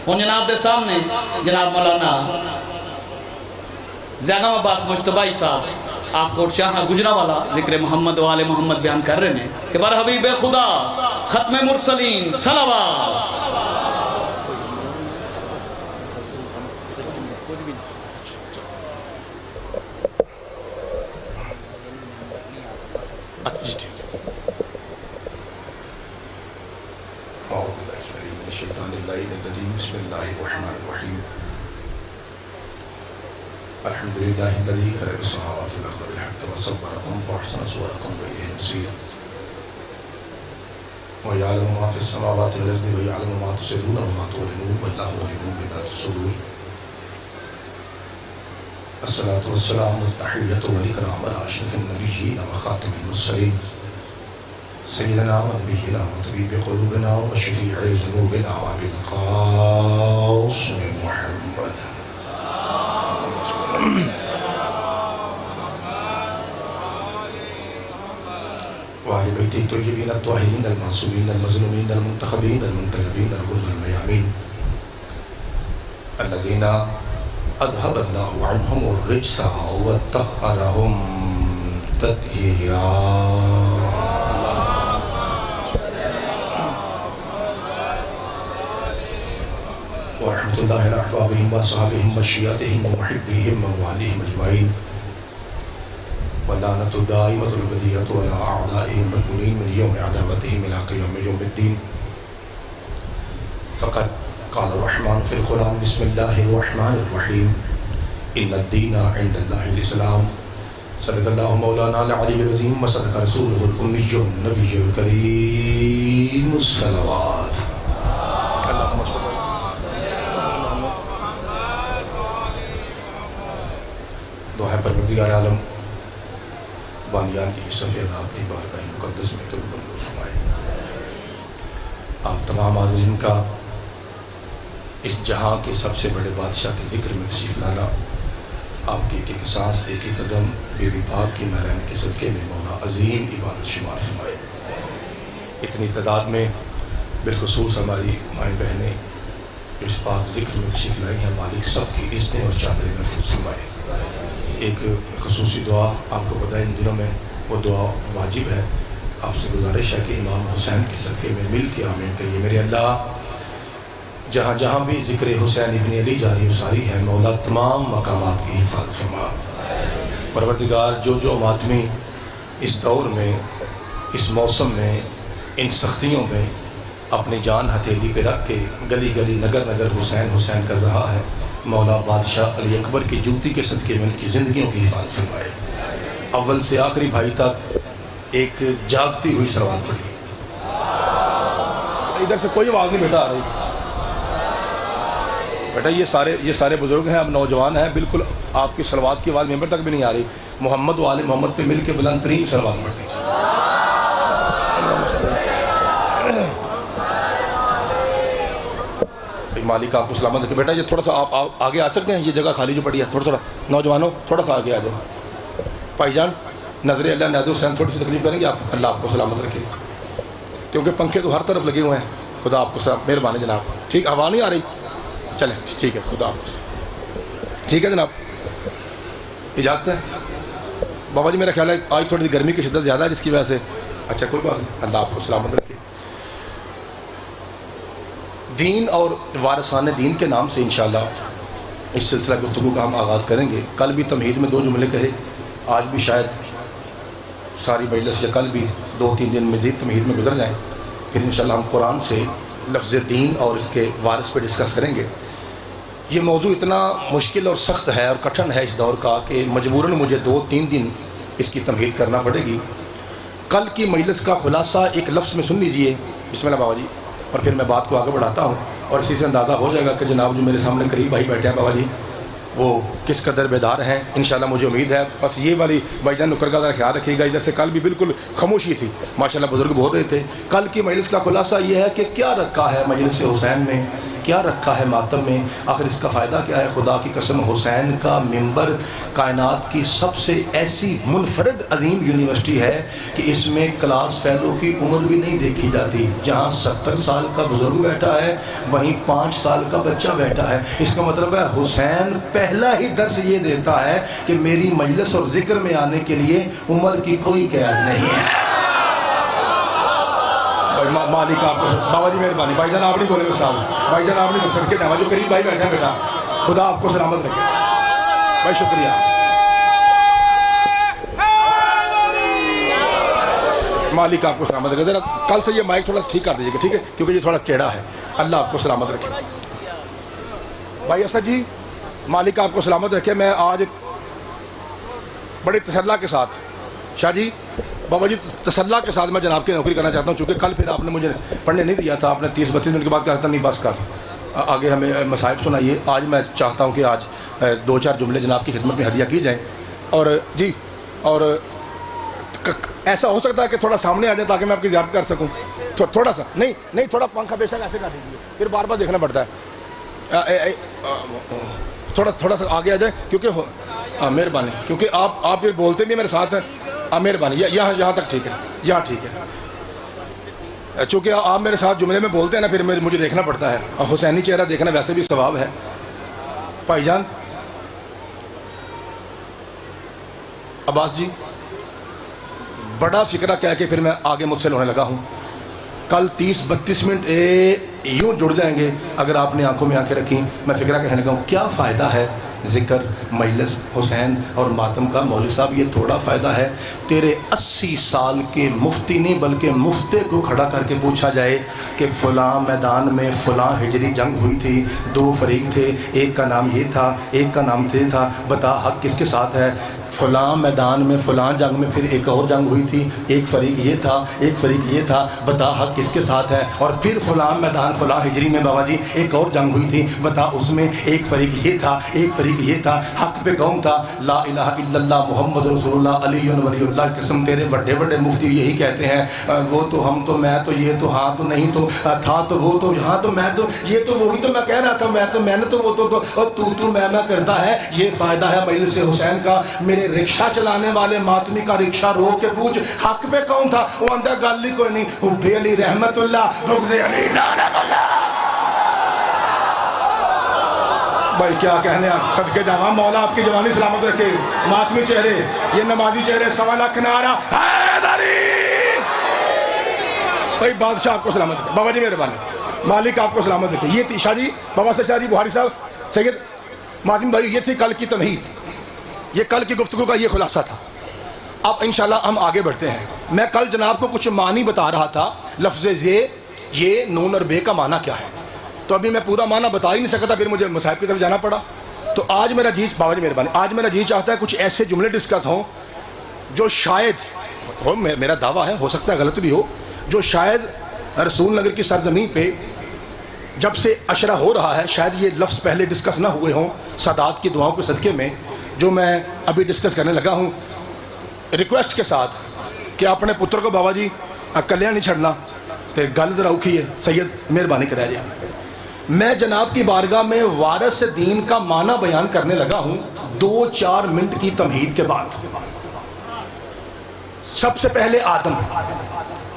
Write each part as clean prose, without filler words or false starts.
ہوں جناب دے سامنے جناب مولانا زینب عباس مجتبائی صاحب آپ کوٹ شاہ گجرانوالہ ذکر محمد و آل محمد بیان کر رہے ہیں کہ بر حبیب خدا ختم مرسلین صلوات. بسم اللہ الرحمن الرحیم الحمدللہ الذی خلق السماوات والارض بالحق وصورکم فاحسن صورکم والیہ المصیر ویعلم ما فی السماوات والارض ویعلم ما تسرون وما تعلنون واللہ علیم بذات الصدور. الصلاة والسلام والتحیۃ والاکرام علی اشرف النبیین وخاتم المرسلین سیدنا و نبینا و طبیب قلوبنا و شفیع ذنوبنا و بالقاسم محمد وآل بیت الطیبین الطاہرین المعصومین المظلومین المنتخبین المنتخبین الغر المیامین الذین اذهب اللہ عنہم الرجس وطہرہم تطہیرا. ورحمة الله على أحبابهم وأصحابهم وشيعتهم ومحبيهم ومواليهم أجمعين واللعنة الدائمة الأبدية على أعدائهم الملعونين من يوم عداوتهم إلى قيام يوم الدين. فقد قال الرحمن في القرآن بسم الله الرحمن الرحيم إن الدين عند الله الإسلام. صدق الله مولانا العلي العظيم وصدق رسوله الأمي النبي الكريم الصلوات. دعا ہے پروردگار عالم بانیان کی سفید اپنی بارگاہ مقدس میں قبول منظور فرمائے. آپ تمام حاضرین کا اس جہاں کے سب سے بڑے بادشاہ کے ذکر میں تشریف لانا آپ کی ایک ایک سانس ایک ہی قدم بے بی پاک کی نارائن کے صدقے میں مولا عظیم عبادت شمار فرمائے. اتنی تعداد میں بالخصوص ہماری مائیں بہنیں اس پاک ذکر میں تشریف لائی ہیں. مالک سب کی عزتیں اور چادریں محفوظ فرمائے. ایک خصوصی دعا آپ کو پتہ ہے ان دنوں میں وہ دعا واجب ہے. آپ سے گزارش ہے کہ امام حسین کے صدقے میں مل کے آمین کہیے. میرے اللہ جہاں جہاں بھی ذکر حسین ابن علی جاری و ساری ہے مولا تمام مقامات کی حفاظت فرما. پروردگار جو ماتمی اس دور میں اس موسم میں ان سختیوں میں اپنی جان ہتھیلی پہ رکھ کے گلی گلی نگر نگر حسین حسین کر رہا ہے مولا بادشاہ علی اکبر کی جوتی کے صدقے میں ان کی زندگیوں کی حفاظت فرمائے. اول سے آخری بھائی تک ایک جاگتی ہوئی صلوات پڑھی. ادھر سے کوئی آواز نہیں بیٹا آ رہی بیٹا. یہ سارے بزرگ ہیں, اب نوجوان ہیں, بالکل آپ کی صلوات کی آواز ممبر تک بھی نہیں آ رہی. محمد و آل محمد پہ مل کے بلند ترین صلوات پڑھ دیجیے. مالک آپ کو سلامت رکھے. بیٹا یہ تھوڑا سا آپ آگے آ سکتے ہیں, یہ جگہ خالی جو پڑی ہے تھوڑا نوجوانوں تھوڑا سا آگے آ جائیں. بھائی جان نظر اللہ نادر حسین تھوڑی سی تکلیف کریں گے آپ. اللہ آپ کو سلامت رکھے, کیونکہ پنکھے تو ہر طرف لگے ہوئے ہیں. خدا آپ کو مہربانی جناب. ٹھیک ہوا نہیں آ رہی, چلیں ٹھیک ہے. خدا آپ ٹھیک ہے جناب, اجازت ہے. بابا جی میرا خیال ہے آج تھوڑی سی گرمی کی شدت زیادہ ہے جس کی وجہ سے. اچھا کوئی بات نہیں, اللہ آپ کو سلامت رکھے. دین اور وارثان دین کے نام سے انشاءاللہ اس سلسلہ گفتگو کا ہم آغاز کریں گے. کل بھی تمہید میں 2 جملے کہے, آج بھی شاید ساری مجلس یا کل بھی 2-3 دن مزید تمہید میں گزر جائیں. پھر انشاءاللہ ہم قرآن سے لفظ دین اور اس کے وارث پہ ڈسکس کریں گے. یہ موضوع اتنا مشکل اور سخت ہے اور کٹھن ہے اس دور کا کہ مجبوراً مجھے 2-3 دن اس کی تمہید کرنا پڑے گی. کل کی مجلس کا خلاصہ ایک لفظ میں سن لیجئے. بسم اللہ بابا جی, اور پھر میں بات کو آگے بڑھاتا ہوں اور اسی سے اندازہ ہو جائے گا کہ جناب جو میرے سامنے قریب بھائی بیٹھے ہیں بابا جی وہ کس قدر بیدار ہیں انشاءاللہ مجھے امید ہے. بس یہ والی بھائی جان نکر کا ذرا خیال رکھیے گا. ادھر سے کل بھی بالکل خاموشی تھی, ماشاءاللہ بزرگ بول رہے تھے. کل کی مجلس کا خلاصہ یہ ہے کہ کیا رکھا ہے مجلس حسین میں, کیا رکھا ہے ماتم میں, آخر اس کا فائدہ کیا ہے. خدا کی قسم حسین کا منبر کائنات کی سب سے ایسی منفرد عظیم یونیورسٹی ہے کہ اس میں کلاس فیلو کی عمر بھی نہیں دیکھی جاتی. جہاں 70 سال کا بزرگ بیٹھا ہے وہیں 5 سال کا بچہ بیٹھا ہے. اس کا مطلب ہے حسین پہلا ہی درس یہ دیتا ہے کہ میری مجلس اور ذکر میں آنے کے لیے عمر کی کوئی قید نہیں ہے. مالک آپ کو بابا جی مہربانی. بھائی جان آپ نہیں بولے صاحب, بھائی جان آپ نہیں بول سکتے. جو قریب بھائی بیٹھے ہیں بیٹا, خدا آپ کو سلامت رکھے بھائی. شکریہ. مالک آپ کو سلامت رکھے. ذرا کل سے یہ مائک تھوڑا ٹھیک کر دیجیے گا, ٹھیک ہے, کیونکہ یہ تھوڑا ٹیڑھا ہے. اللہ آپ کو سلامت رکھے. بھائی اسد جی مالک آپ کو سلامت رکھے. میں آج بڑے تسلا کے ساتھ, شاہ جی بابا جی تسلا کے ساتھ میں جناب کی نوکری کرنا چاہتا ہوں, چونکہ کل پھر آپ نے مجھے پڑھنے نہیں دیا تھا. آپ نے 30-32 منٹ کے بعد کہا تھا نہیں بس کر, آگے ہمیں مصائب سنائیے. آج میں چاہتا ہوں کہ آج 2-4 جملے جناب کی خدمت میں ہدیہ کی جائیں. اور جی اور ایسا ہو سکتا ہے کہ تھوڑا سامنے آ جائیں تاکہ میں آپ کی زیارت کر سکوں. تھوڑا سا نہیں تھوڑا پنکھا بے شک ایسے کر دیجیے, پھر بار بار دیکھنا پڑتا ہے. تھوڑا سا آگے آ جائیں کیونکہ مہربانی, کیونکہ آپ یہ بولتے بھی میرے ساتھ ہیں. مہربانی یہاں تک ٹھیک ہے, یہاں ٹھیک ہے. چونکہ آپ میرے ساتھ جملے میں بولتے ہیں نا, پھر مجھے دیکھنا پڑتا ہے. اور حسینی چہرہ دیکھنا ویسے بھی ثواب ہے. بھائی جان عباس جی بڑا فکرہ کہہ کے پھر میں آگے مجھ سے ہونے لگا ہوں. کل 30-32 منٹ یوں جڑ جائیں گے اگر آپ نے آنکھوں میں آنکھیں رکھیں. میں فکرہ کہنے لگا ہوں کیا فائدہ ہے ذکر, مجلس, حسین اور ماتم کا. مولوی صاحب یہ تھوڑا فائدہ ہے. تیرے 80 سال کے مفتی نہیں بلکہ مفتے کو کھڑا کر کے پوچھا جائے کہ فلاں میدان میں فلاں ہجری جنگ ہوئی تھی, 2 فریق تھے, ایک کا نام یہ تھا, ایک کا نام یہ تھا, بتا حق کس کے ساتھ ہے. فلاں میدان میں فلاں جنگ میں پھر ایک اور جنگ ہوئی تھی, ایک فریق یہ تھا, ایک فریق یہ تھا, بتا حق کس کے ساتھ ہے. اور پھر فلاں میدان فلاں ہجری میں بابا جی ایک اور جنگ ہوئی تھی, بتا اس میں ایک فریق یہ تھا, ایک فریق یہ تھا, حق پہ کون تھا. لا الہ الا اللہ محمد رسول اللہ علی ولی اللہ. قسم تیرے بڑے بڑے مفتی یہی کہتے ہیں, وہ تو ہم تو میں تو یہ تو ہاں تو نہیں تو تھا تو وہ تو یہاں تو میں تو یہ تو وہی تو میں کہہ رہا تھا, میں نے تو وہ تو اور تو میں کرتا ہے. یہ فائدہ ہے مجلس حسین کا. میرے رکشہ چلانے والے ماتمی کا رکشہ رو کے پوچھ حق پہ کون تھا, وہ اندر گل ہی کوئی نہیں. حب علی رحمت اللہ, بغض علی لعنت اللہ. بھائی کیا کہنے, صدقے جاواں مولا آپ کی جوانی سلامت رکھے. ماتمی چہرے, یہ نمازی چہرے, 1.25 لاکھ نعرہ حیدری. بھائی بادشاہ آپ کو سلامت رکھے. بابا جی مہربانی, مالک آپ کو سلامت رکھے. یہ تھی شاہ جی, بابا سے شاہ جی بہاری صاحب, سید ماتمی بھائی, یہ تھی کل کی تمہید, یہ کل کی گفتگو کا یہ خلاصہ تھا. اب انشاءاللہ ہم آگے بڑھتے ہیں. میں کل جناب کو کچھ معنی بتا رہا تھا. لفظ یہ نون اور بے کا معنی کیا ہے, تو ابھی میں پورا معنی بتا ہی نہیں سکتا, پھر مجھے مصائب کی طرف جانا پڑا. تو آج میرا جی, بابا جی مہربانی, آج میرا جی چاہتا ہے کچھ ایسے جملے ڈسکس ہوں جو شاید ہو, میرا دعویٰ ہے, ہو سکتا ہے غلط بھی ہو, جو شاید رسول نگر کی سرزمین پہ جب سے عشرہ ہو رہا ہے شاید یہ لفظ پہلے ڈسکس نہ ہوئے ہوں. سادات کی دعاؤں کے صدقے میں جو میں ابھی ڈسکس کرنے لگا ہوں, ریکویسٹ کے ساتھ کہ اپنے پتر کو بابا جی کلیاں نہیں چھڑنا تو گل ذرا اوکھی ہے, سید مہربانی کرا جائے. میں جناب کی بارگاہ میں وارث دین کا معنی بیان کرنے لگا ہوں 2-4 منٹ کی تمہید کے بعد. سب سے پہلے آدم,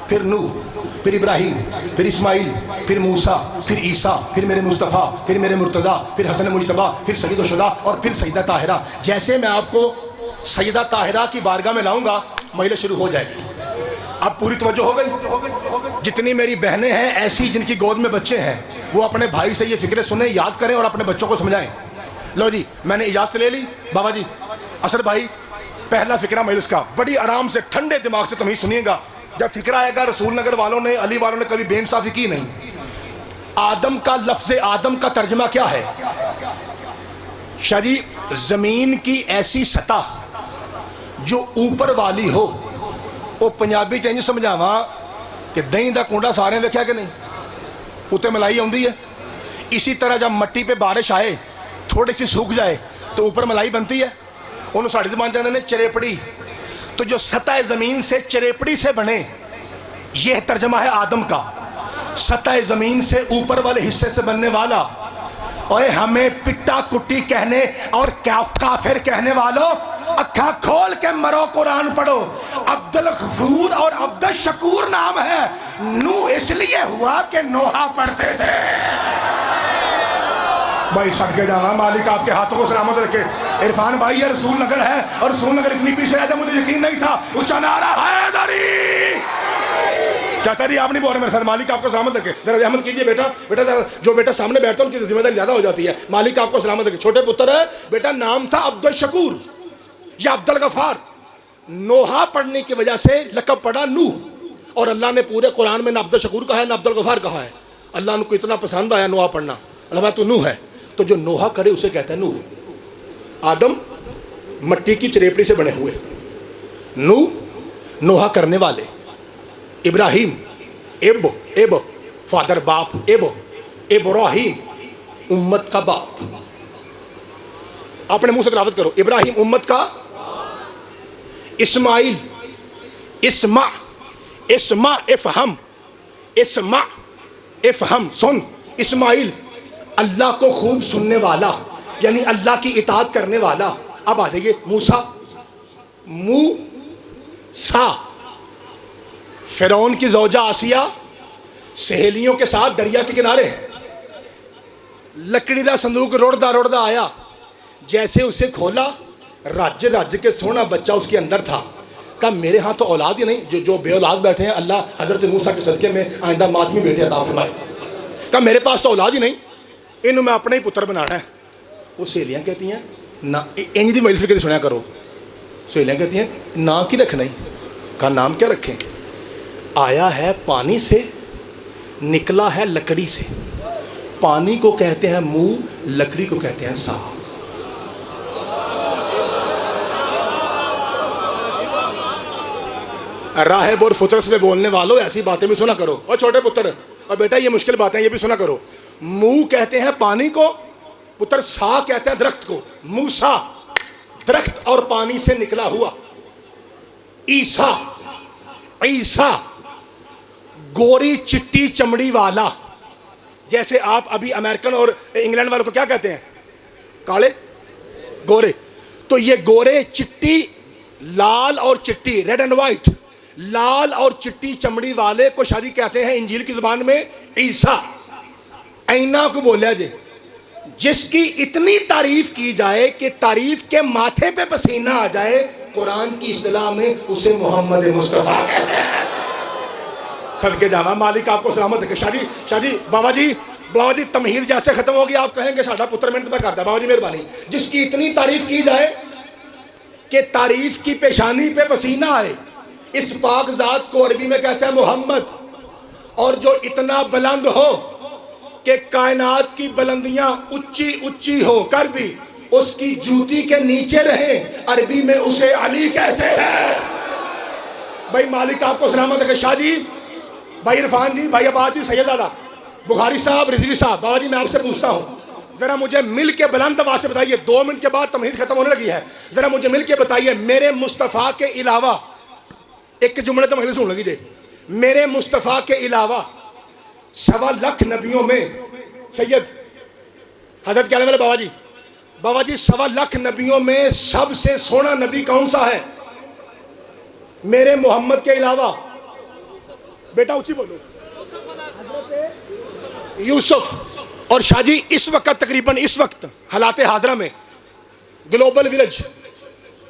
پھر نوح, پھر ابراہیم, پھر اسماعیل, پھر موسیٰ, پھر عیسیٰ, پھر میرے مصطفیٰ, پھر میرے مرتضیٰ, پھر حسن مجتبیٰ, پھر سید الشہداء اور پھر سیدہ طاہرہ. جیسے میں آپ کو سیدہ طاہرہ کی بارگاہ میں لاؤں گا مجلس شروع ہو جائے گی. اب پوری توجہ ہو گئی. جتنی میری بہنیں ہیں ایسی جن کی گود میں بچے ہیں وہ اپنے بھائی سے یہ فکریں سنیں, یاد کریں اور اپنے بچوں کو سمجھائیں. لو جی میں نے اجازت لے لی. بابا جی اسد بھائی پہلا فکرہ مجلس کا, بڑی آرام سے ٹھنڈے دماغ سے تمہیں سنیے گا. جب فکرہ آئے گا, رسول نگر والوں نے, علی والوں نے کبھی بے انصافی کی نہیں. آدم کا لفظ آدم کا ترجمہ کیا ہے شاہ جی؟ زمین کی ایسی سطح جو اوپر والی ہو. وہ پنجابی چینج سمجھاواں کہ دہی دا کنڈا سارے دیکھا کہ نہیں, اتنے ملائی آتی ہے. اسی طرح جب مٹی پہ بارش آئے, تھوڑی سی سوکھ جائے, تو اوپر ملائی بنتی ہے، انہوں ساڑھی زبان جانے نے چریپڑی. تو جو سطح زمین سے چریپڑی سے بنے، یہ ترجمہ ہے آدم کا. سطح زمین سے اوپر والے حصے سے بننے والا. اوے ہمیں پٹا کٹی کہنے اور کافر کہنے والوں، اکھا کھول کے مرو، قرآن پڑھو. عبد الغفور اور عبد الشکور نام ہے. نو اس لیے ہوا کہ نوحہ پڑھتے تھے. بھائی صدقے جانا، مالک آپ کے ہاتھوں کو سلامت رکھے. عرفان بھائی یہ رسول نگر ہے، اور رسول نگر اتنی پیچھے ہے جب مجھے یقین نہیں تھا. اونچا نعرہ حیدری. چاچا جی آپ نہیں بول رہے میرے ساتھ، مالک آپ کو سلامت رکھے. ذرا رحمت کیجئے بیٹا. بیٹا جو بیٹا سامنے بیٹھتا ہے ان کی ذمہ داری زیادہ ہو جاتی ہے. مالک آپ کو سلامت رکھے. چھوٹے پتر ہے بیٹا، نام تھا عبد الشکور یا عبد الغفار. نوحہ پڑھنے کی وجہ سے لقب پڑا نوح. اور اللہ نے پورے قرآن میں نہ عبد الشکور کہا ہے نہ عبد الغفار کہا ہے. اللہ نے کو اتنا پسند آیا نوحہ پڑھنا. اللہ تو نوح ہے، تو جو نوحہ کرے اسے کہتا ہے نوح. آدم مٹی کی چریپڑی سے بنے ہوئے، نوحہ کرنے والے. ابراہیم اب فادر باپ، ابراہیم امت کا باپ. اپنے منہ سے تلاوت کرو، ابراہیم امت کا. اسماعیل، اسمع افہم سن. اسماعیل اللہ کو خوب سننے والا، یعنی اللہ کی اطاعت کرنے والا. اب آ جائیے موسیٰ. فرعون کی زوجہ آسیہ سہیلیوں کے ساتھ دریا کے کنارے ہیں. لکڑی دا صندوق روڑدا آیا. جیسے اسے کھولا، رج کے سونا بچہ اس کے اندر تھا. کہا میرے ہاں تو اولاد ہی نہیں. جو بے اولاد بیٹھے ہیں اللہ حضرت موسیٰ کے صدقے میں آئندہ ماتمی بیٹے عطا فرمائے. کہا میرے پاس تو اولاد ہی نہیں، انہوں میں اپنے ہی پتر بنانا ہے. وہ سہیلیاں کہتی ہیں نہ انج دی مجلس بھی سنیا کرو. سہیلیاں کہتی ہیں نام کی رکھنا ہی. کہا نام کیا رکھیں؟ آیا ہے پانی سے، نکلا ہے لکڑی سے. پانی کو کہتے ہیں منہ، لکڑی کو کہتے ہیں سا. راہب اور فطرس میں بولنے والوں ایسی باتیں بھی سنا کرو. اور چھوٹے پتر اور بیٹا یہ مشکل باتیں یہ بھی سنا کرو. منہ کہتے ہیں پانی کو، پتر سا کہتے ہیں درخت کو. موسیٰ درخت اور پانی سے نکلا ہوا. عیسیٰ گوری چٹی چمڑی والا. جیسے آپ ابھی امریکن اور انگلینڈ والوں کو کیا کہتے ہیں؟ کالے گورے. تو یہ گورے چٹی، لال اور چٹی، ریڈ اینڈ وائٹ، لال اور چٹی چمڑی والے کو شادی کہتے ہیں انجیل کی زبان میں عیسیٰ. اینا کو بولیا جے جس کی اتنی تعریف کی جائے کہ تعریف کے ماتھے پہ پسینہ آ جائے، قرآن کی اصطلاح میں اسے محمد مصطفیٰ کہتے ہیں. صدقے جاواں، مالک آپ کو سلامت رکھے. شاہ جی بابا جی تمہید جیسے ختم ہوگی آپ کہیں گے ساڈا پتر محنت پہ کرتا ہے. بابا جی مہربانی. جس کی اتنی تعریف کی جائے کہ تعریف کی پیشانی پہ پسینہ آئے، اس پاک ذات کو عربی میں کہتے ہیں محمد. اور جو اتنا بلند ہو کہ کائنات کی بلندیاں اونچی ہو کر بھی اس کی جوتی کے نیچے رہے، عربی میں اسے علی کہتے ہیں. بھائی مالک آپ کو سلامت رکھے. شاہ جی، بھائی عرفان جی، بھائی عباس جی، سید دادا، بخاری صاحب، رضوی صاحب، بابا جی میں آپ سے پوچھتا ہوں، ذرا مجھے مل کے بلند آواز سے بتائیے. 2 منٹ کے بعد تمہید ختم ہونے لگی ہے. ذرا مجھے مل کے بتائیے، میرے مصطفیٰ کے علاوہ، ایک جملے تمہید سن لگی جے، میرے مصطفیٰ کے علاوہ 1.25 لاکھ نبیوں میں سید حضرت کہنے والے بابا جی 1.25 لاکھ نبیوں میں سب سے سونا نبی کون سا ہے میرے محمد کے علاوہ؟ بیٹا اونچی بولو. یوسف. اور شاہ جی اس وقت تقریباً اس وقت حالات حاضرہ میں گلوبل ویلج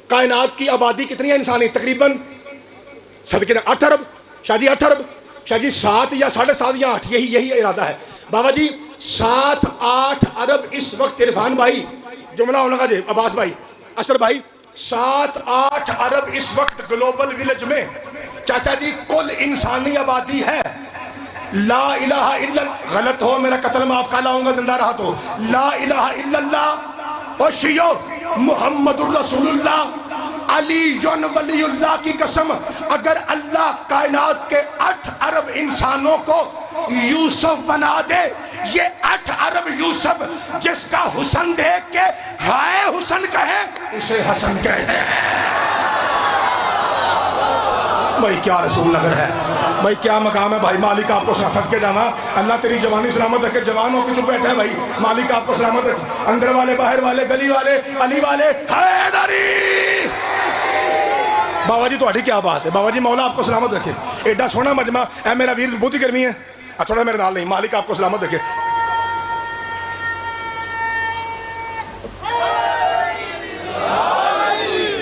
کائنات کی آبادی کتنی ہے انسانی؟ تقریباً صدقے 8 ارب. شاہ جی 8 ارب. شاہ جی 7 یا 7.5 یا 8 یہی ارادہ ہے. بابا جی 7-8 ارب اس وقت. عرفان بھائی جملہ ہونے کا جی، عباس بھائی، اشر بھائی، 7-8 ارب اس وقت گلوبل ویلج میں چاچا جی کل انسانی آبادی ہے. لا الہ الا اللہ، غلط ہو میرا قتل معاف کر لاؤں گا زندہ رہا تو. لا الہ الا اللہ اور شیعو محمد الرسول اللہ علی ولی اللہ کی قسم، اگر اللہ کائنات کے 8 ارب انسانوں کو یوسف بنا دے. یہ 8 ارب یوسف جس کا حسن دیکھ کے ہائے حسن کہے اسے حسن کہتے ہیں. بھائی کیا رسول نگر ہے, بھائی کیا مقام ہے بھائی. مالک آپ کو صفت کے جانا, اللہ تیری جوانی سلامت رکھے. جوان ہو کے تو بیٹھے بھائی, مالک آپ کو سلامت رکھے. اندر والے باہر والے گلی والے علی والے حیدری. بابا جی تھوڑی کیا بات ہے, بابا جی مولا آپ کو سلامت رکھے. ایڈا سونا مجمع اے میرا ویر, بہت ہی گرمی ہے, تھوڑا میرے نال نہیں. مالک آپ کو سلامت رکھے.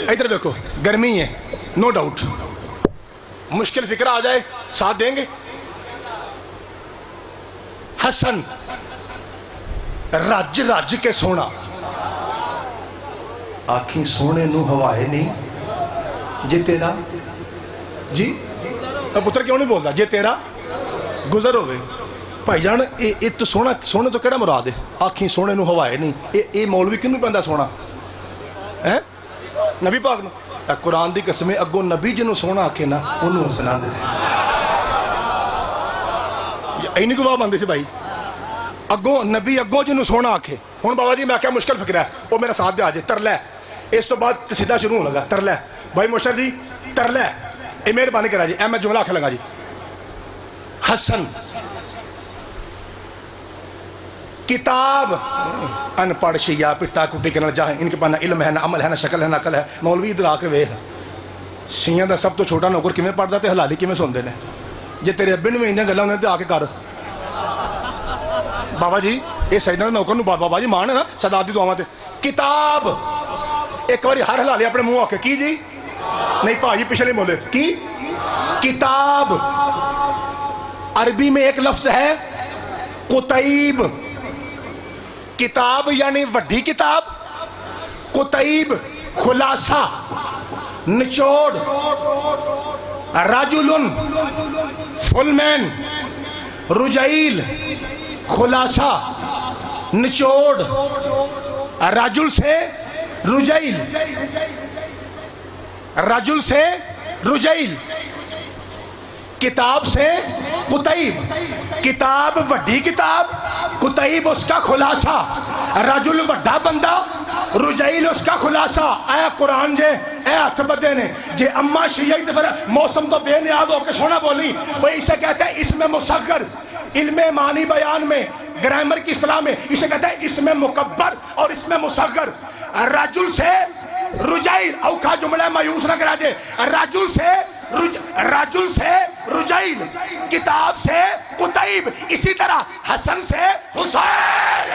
ادھر دیکھو گرمی ہے نو ڈاؤٹ, مشکل فکر آ جائے ساتھ دیں گے. حسن رج رج کے سونا, آنکھیں سونے نو ہوائے نہیں جے تیرا جی پتر کیوں نہیں بولتا جے تیرا گزر ہوئے. بھائی جان یہ تو سونا, سونے تو کہڑا مراد ہے؟ آنکھیں سونے نو ہوائے نہیں, یہ مولوی کیوں نہیں پہنتا سونا ہے؟ نبی پاک نو. قرآن دی قسم اگوں نبی جنوں سونا آکھے نا انہوں حسنا دے. اینی گواہ بندے سے بھائی, اگوں نبی اگوں جنوں سونا آکھے. ہوں بابا جی میں کیا مشکل فکر ہے, وہ میرا ساتھ دے آ جائے. ترلے اس تو بعد سیدھا شروع ہونے لگا. ترلے بھائی مرشد جی ترلے, اے مہربانی کرا جی, اے میں جملہ آکھے لگا جی. حسن کتاب ان پڑھ شیعہ پٹا کٹی کرنا جاہیں, ان کے پاس نہ علم ہے نہ عمل ہے نہ شکل ہے نہ عقل ہے. مولوی ادھر آ کے ویکھ, شیعہ دا سب تو چھوٹا نوکر کیویں پڑھدا تے حلالی کیویں سوندے نے. جے تیرے ابے نوں انہاں گلاں تے آ کے کر. بابا جی یہ سیدنا نوکر نوں بابا جی مان ہے نا صدات دی دعاواں تے. کتاب ایک باری ہر حلالی اپنے منہ آ کے کی جی نہیں بھائی پیچھے نہیں بولے کی. کتاب عربی میں ایک لفظ ہے کتیب. کتاب یعنی وڈی کتاب, کتیب خلاصہ نچوڑ. رجل فل مین, رجیل خلاصہ نچوڑ. رجل سے رجیل, رجل سے رجیل, کتاب سے کتیب. کتاب وڈی کتاب, کتیب اس کا خلاصہ. رجل وڈا بندہ, رجیل اس کا خلاصہ. اے قرآن جے اے ہاتھ بدے نے جے اما شیعی تے پھر موسم تو بے نیاز ہو کے سونا بولی. وہ اسے کہتے ہیں اس میں مصغر, علم معنی بیان میں گرامر کی اصطلاح میں اسے کہتے ہیں اس میں مکبر اور اس میں مصغر. رجل سے رجیل, اوکھا جملہ مایوس نہ کرا دے. رجل سے رجیل, کتاب سے کتیب. اسی طرح حسن سے حسین.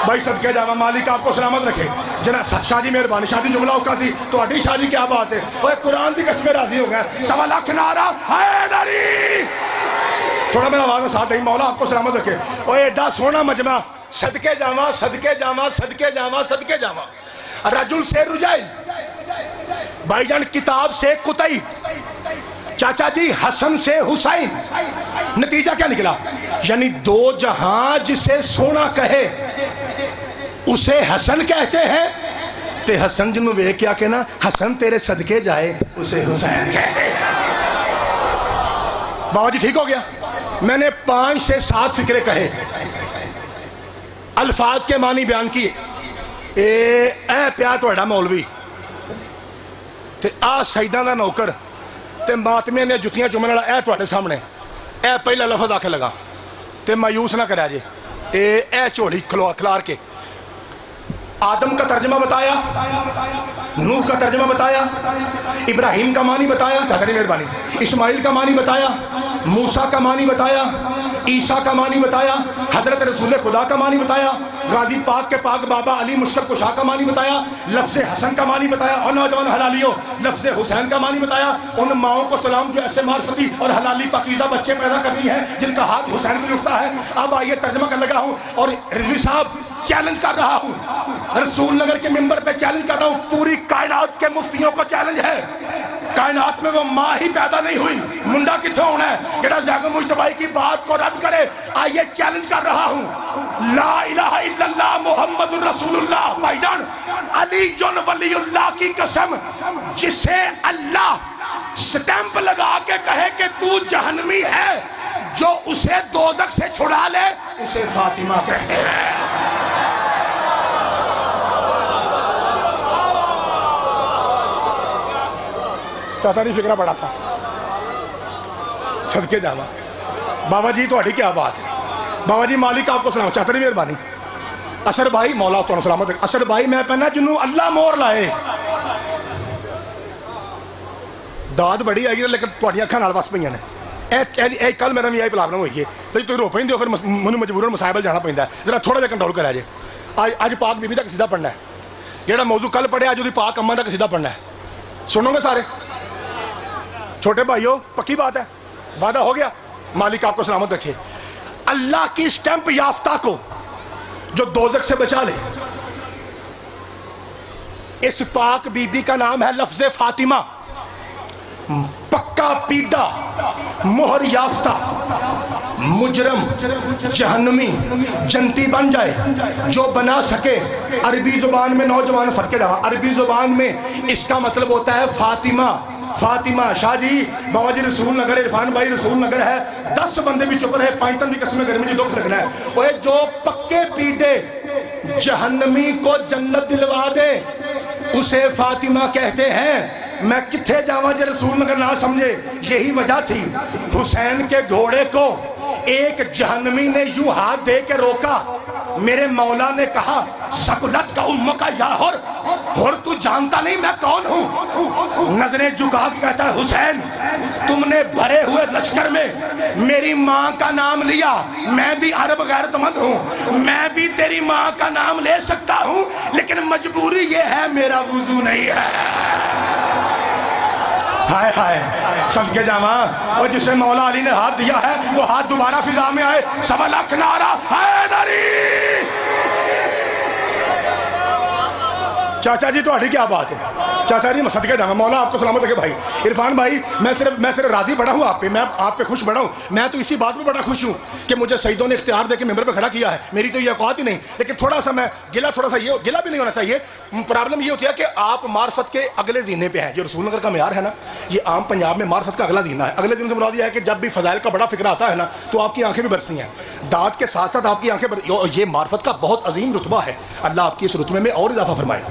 بھائی صدقے جاوا مالک آپ کو سلامت رکھے. جناب شاہ جی مہربانی, شاہ جی جملہ اوکھا سی تو اڈی شاہ جی کیا بات ہے. وہ قرآن کی قسمیں راضی ہو گئے. 1.25 لاکھ نعرہ حیدری. تھوڑا میرا آواز ساتھ نہیں, مولا آپ کو سلامت رکھے. وہ ایڈا سونا مجمع, صدقے جاوا صدقے جاوا صدقے جاوا صدقے جاوا. رجل سے رجیل, بھائی جان کتاب سے کتیب, چاچا جی حسن سے حسین. نتیجہ کیا نکلا؟ یعنی دو جہاں جسے سونا کہے اسے حسن کہتے ہیں, تے حسن جنوں ویکھ کیا کہنا حسن تیرے صدقے جائے اسے حسین کہتے ہیں. بابا جی ٹھیک ہو گیا. میں نے 5 سے 7 فکرے کہے, الفاظ کے معنی بیان کیے. اے پیا توڑا مولوی تے آ سیدان دا نوکر تے ماتمیاں نے جتیاں چومن والا اے توڑے سامنے اے پہلا لفظ آکھے لگا تے مایوس نہ کریا جے. اے چوڑی کھلار کے آدم کا ترجمہ بتایا, نوح کا ترجمہ بتایا, ابراہیم کا معنی بتایا, تاکہ مہربانی, اسماعیل کا معنی بتایا, موسیٰ کا معنی بتایا, عیسیٰ کا معنی بتایا, حضرت رسول خدا کا معنی بتایا, غازی پاک کے پاک بابا علی مشرف کشا کا معنی بتایا, لفظ حسن کا معنی بتایا, اور نوجوان حلالیوں لفظ حسین کا معنی بتایا. ان ماؤں کو سلام جو ایسے معرفتی اور حلالی پاکیزہ بچے پیدا کرنی ہیں جن کا ہاتھ حسین بھی اٹھتا ہے. اب آئیے ترجمہ کرنے لگا ہوں اور رضوی صاحب چیلنج کر رہا ہوں, رسول نگر کے ممبر پہ چیلنج کر رہا ہوں. پوری کائنات کے مفتیوں کو چیلنج ہے. کائنات میں وہ ماں ہی پیدا نہیں ہوئی, منڈا کتھوں ہونا ہے جڑا زیغ مجتبائی کی بات کو رد کرے. آئیے چیلنج کر رہا ہوں, لا الہ الا اللہ محمد رسول اللہ. بھائی جان علی جن ولی اللہ کی قسم, جسے اللہ سٹیمپ لگا کے کہے کہ تو جہنمی ہے, جو اسے دوزخ سے چھڑا لے اسے فاطمہ کہتے ہیں۔ چاچا جی فکرہ پڑا تھا صدقے جاوا بابا جی تو کیا بات ہے بابا جی مالک آپ کو سلام چاچا جی مہربانی اشر بھائی مولا تو سلامت اشر بھائی میں پہنا جنہوں اللہ مور لائے داد بڑی آئی لیکن تھوڑی اکھاں نال وس پئیاں نے کل میرا بھی آئی پرابلم ہوئی ہے تو تھی رو پہ پھر مجھے مجبوراً مسائبل جانا پہ ذرا تھوڑا جہا کنٹرول کرا جائے اج پاک بی بی تک سیدھا پڑھنا ہے جہاں موضوع کل پڑھیا اج وہ پاک اماں تک سیدھا پڑھنا ہے سنو گے سارے چھوٹے بھائیو پکی بات ہے وعدہ ہو گیا مالک آپ کو سلامت رکھے اللہ کی سٹیمپ یافتہ کو جو دوزخ سے بچا لے اس پاک بی بی کا نام ہے لفظ فاطمہ پکا پیڈا مہر یافتہ مجرم جہنمی جنتی بن جائے جو بنا سکے عربی زبان میں نوجوان فرق جاوا عربی زبان میں اس کا مطلب ہوتا ہے فاطمہ فاطمہ شاہ جی بابا جی رسول نگر عرفان بھائی رسول نگر ہے 10 بندے بھی چپ رہے پائنتن بھی قسمیں گرمی جی دکھ لگنا ہے وہ جو پکے پیٹے جہنمی کو جنت دلوا دے اسے فاطمہ کہتے ہیں میں کتھے جاواں جے رسول نگر نہ سمجھے یہی وجہ تھی حسین کے گھوڑے کو ایک جہنمی نے یوں ہاتھ دے کے روکا میرے مولا نے کہا سکلت کا ام کا یا ہر تو جانتا نہیں میں کون ہوں نظریں جھکا کے کہتا ہے حسین تم نے بھرے ہوئے لشکر میں میری ماں کا نام لیا میں بھی عرب غیرت مند ہوں میں بھی تیری ماں کا نام لے سکتا ہوں لیکن مجبوری یہ ہے میرا وضو نہیں ہے ہائے ہائے صدقے جاواں اور جسے مولا علی نے ہاتھ دیا ہے وہ ہاتھ دوبارہ فضا میں آئے 1.25 لاکھ نعرہ حیدری چاچا جی تو کیا بات ہے چاچا جی میں صدقے جاواں مولا آپ کو سلامت رکھے بھائی عرفان بھائی میں صرف راضی بڑا ہوں آپ پہ میں آپ پہ خوش بڑا ہوں میں تو اسی بات میں بڑا خوش ہوں کہ مجھے سیدوں نے اختیار دے کے ممبر پہ کھڑا کیا ہے میری تو یہ اوقات ہی نہیں لیکن تھوڑا سا میں گلا بھی نہیں ہونا چاہیے پرابلم یہ ہوتی ہے کہ آپ معرفت کے اگلے زینے پہ ہیں جو رسول نگر کا معیار ہے نا یہ عام پنجاب میں معرفت کا اگلا زینہ ہے اگلے زینے سے مراد یہ ہے کہ جب بھی فضائل کا بڑا فکر آتا ہے نا تو آپ کی آنکھیں بھی برستی ہیں داد کے ساتھ ساتھ آپ کی آنکھیں یہ معرفت کا بہت عظیم رتبہ ہے اللہ آپ کی اس رتبے میں اور اضافہ فرمائے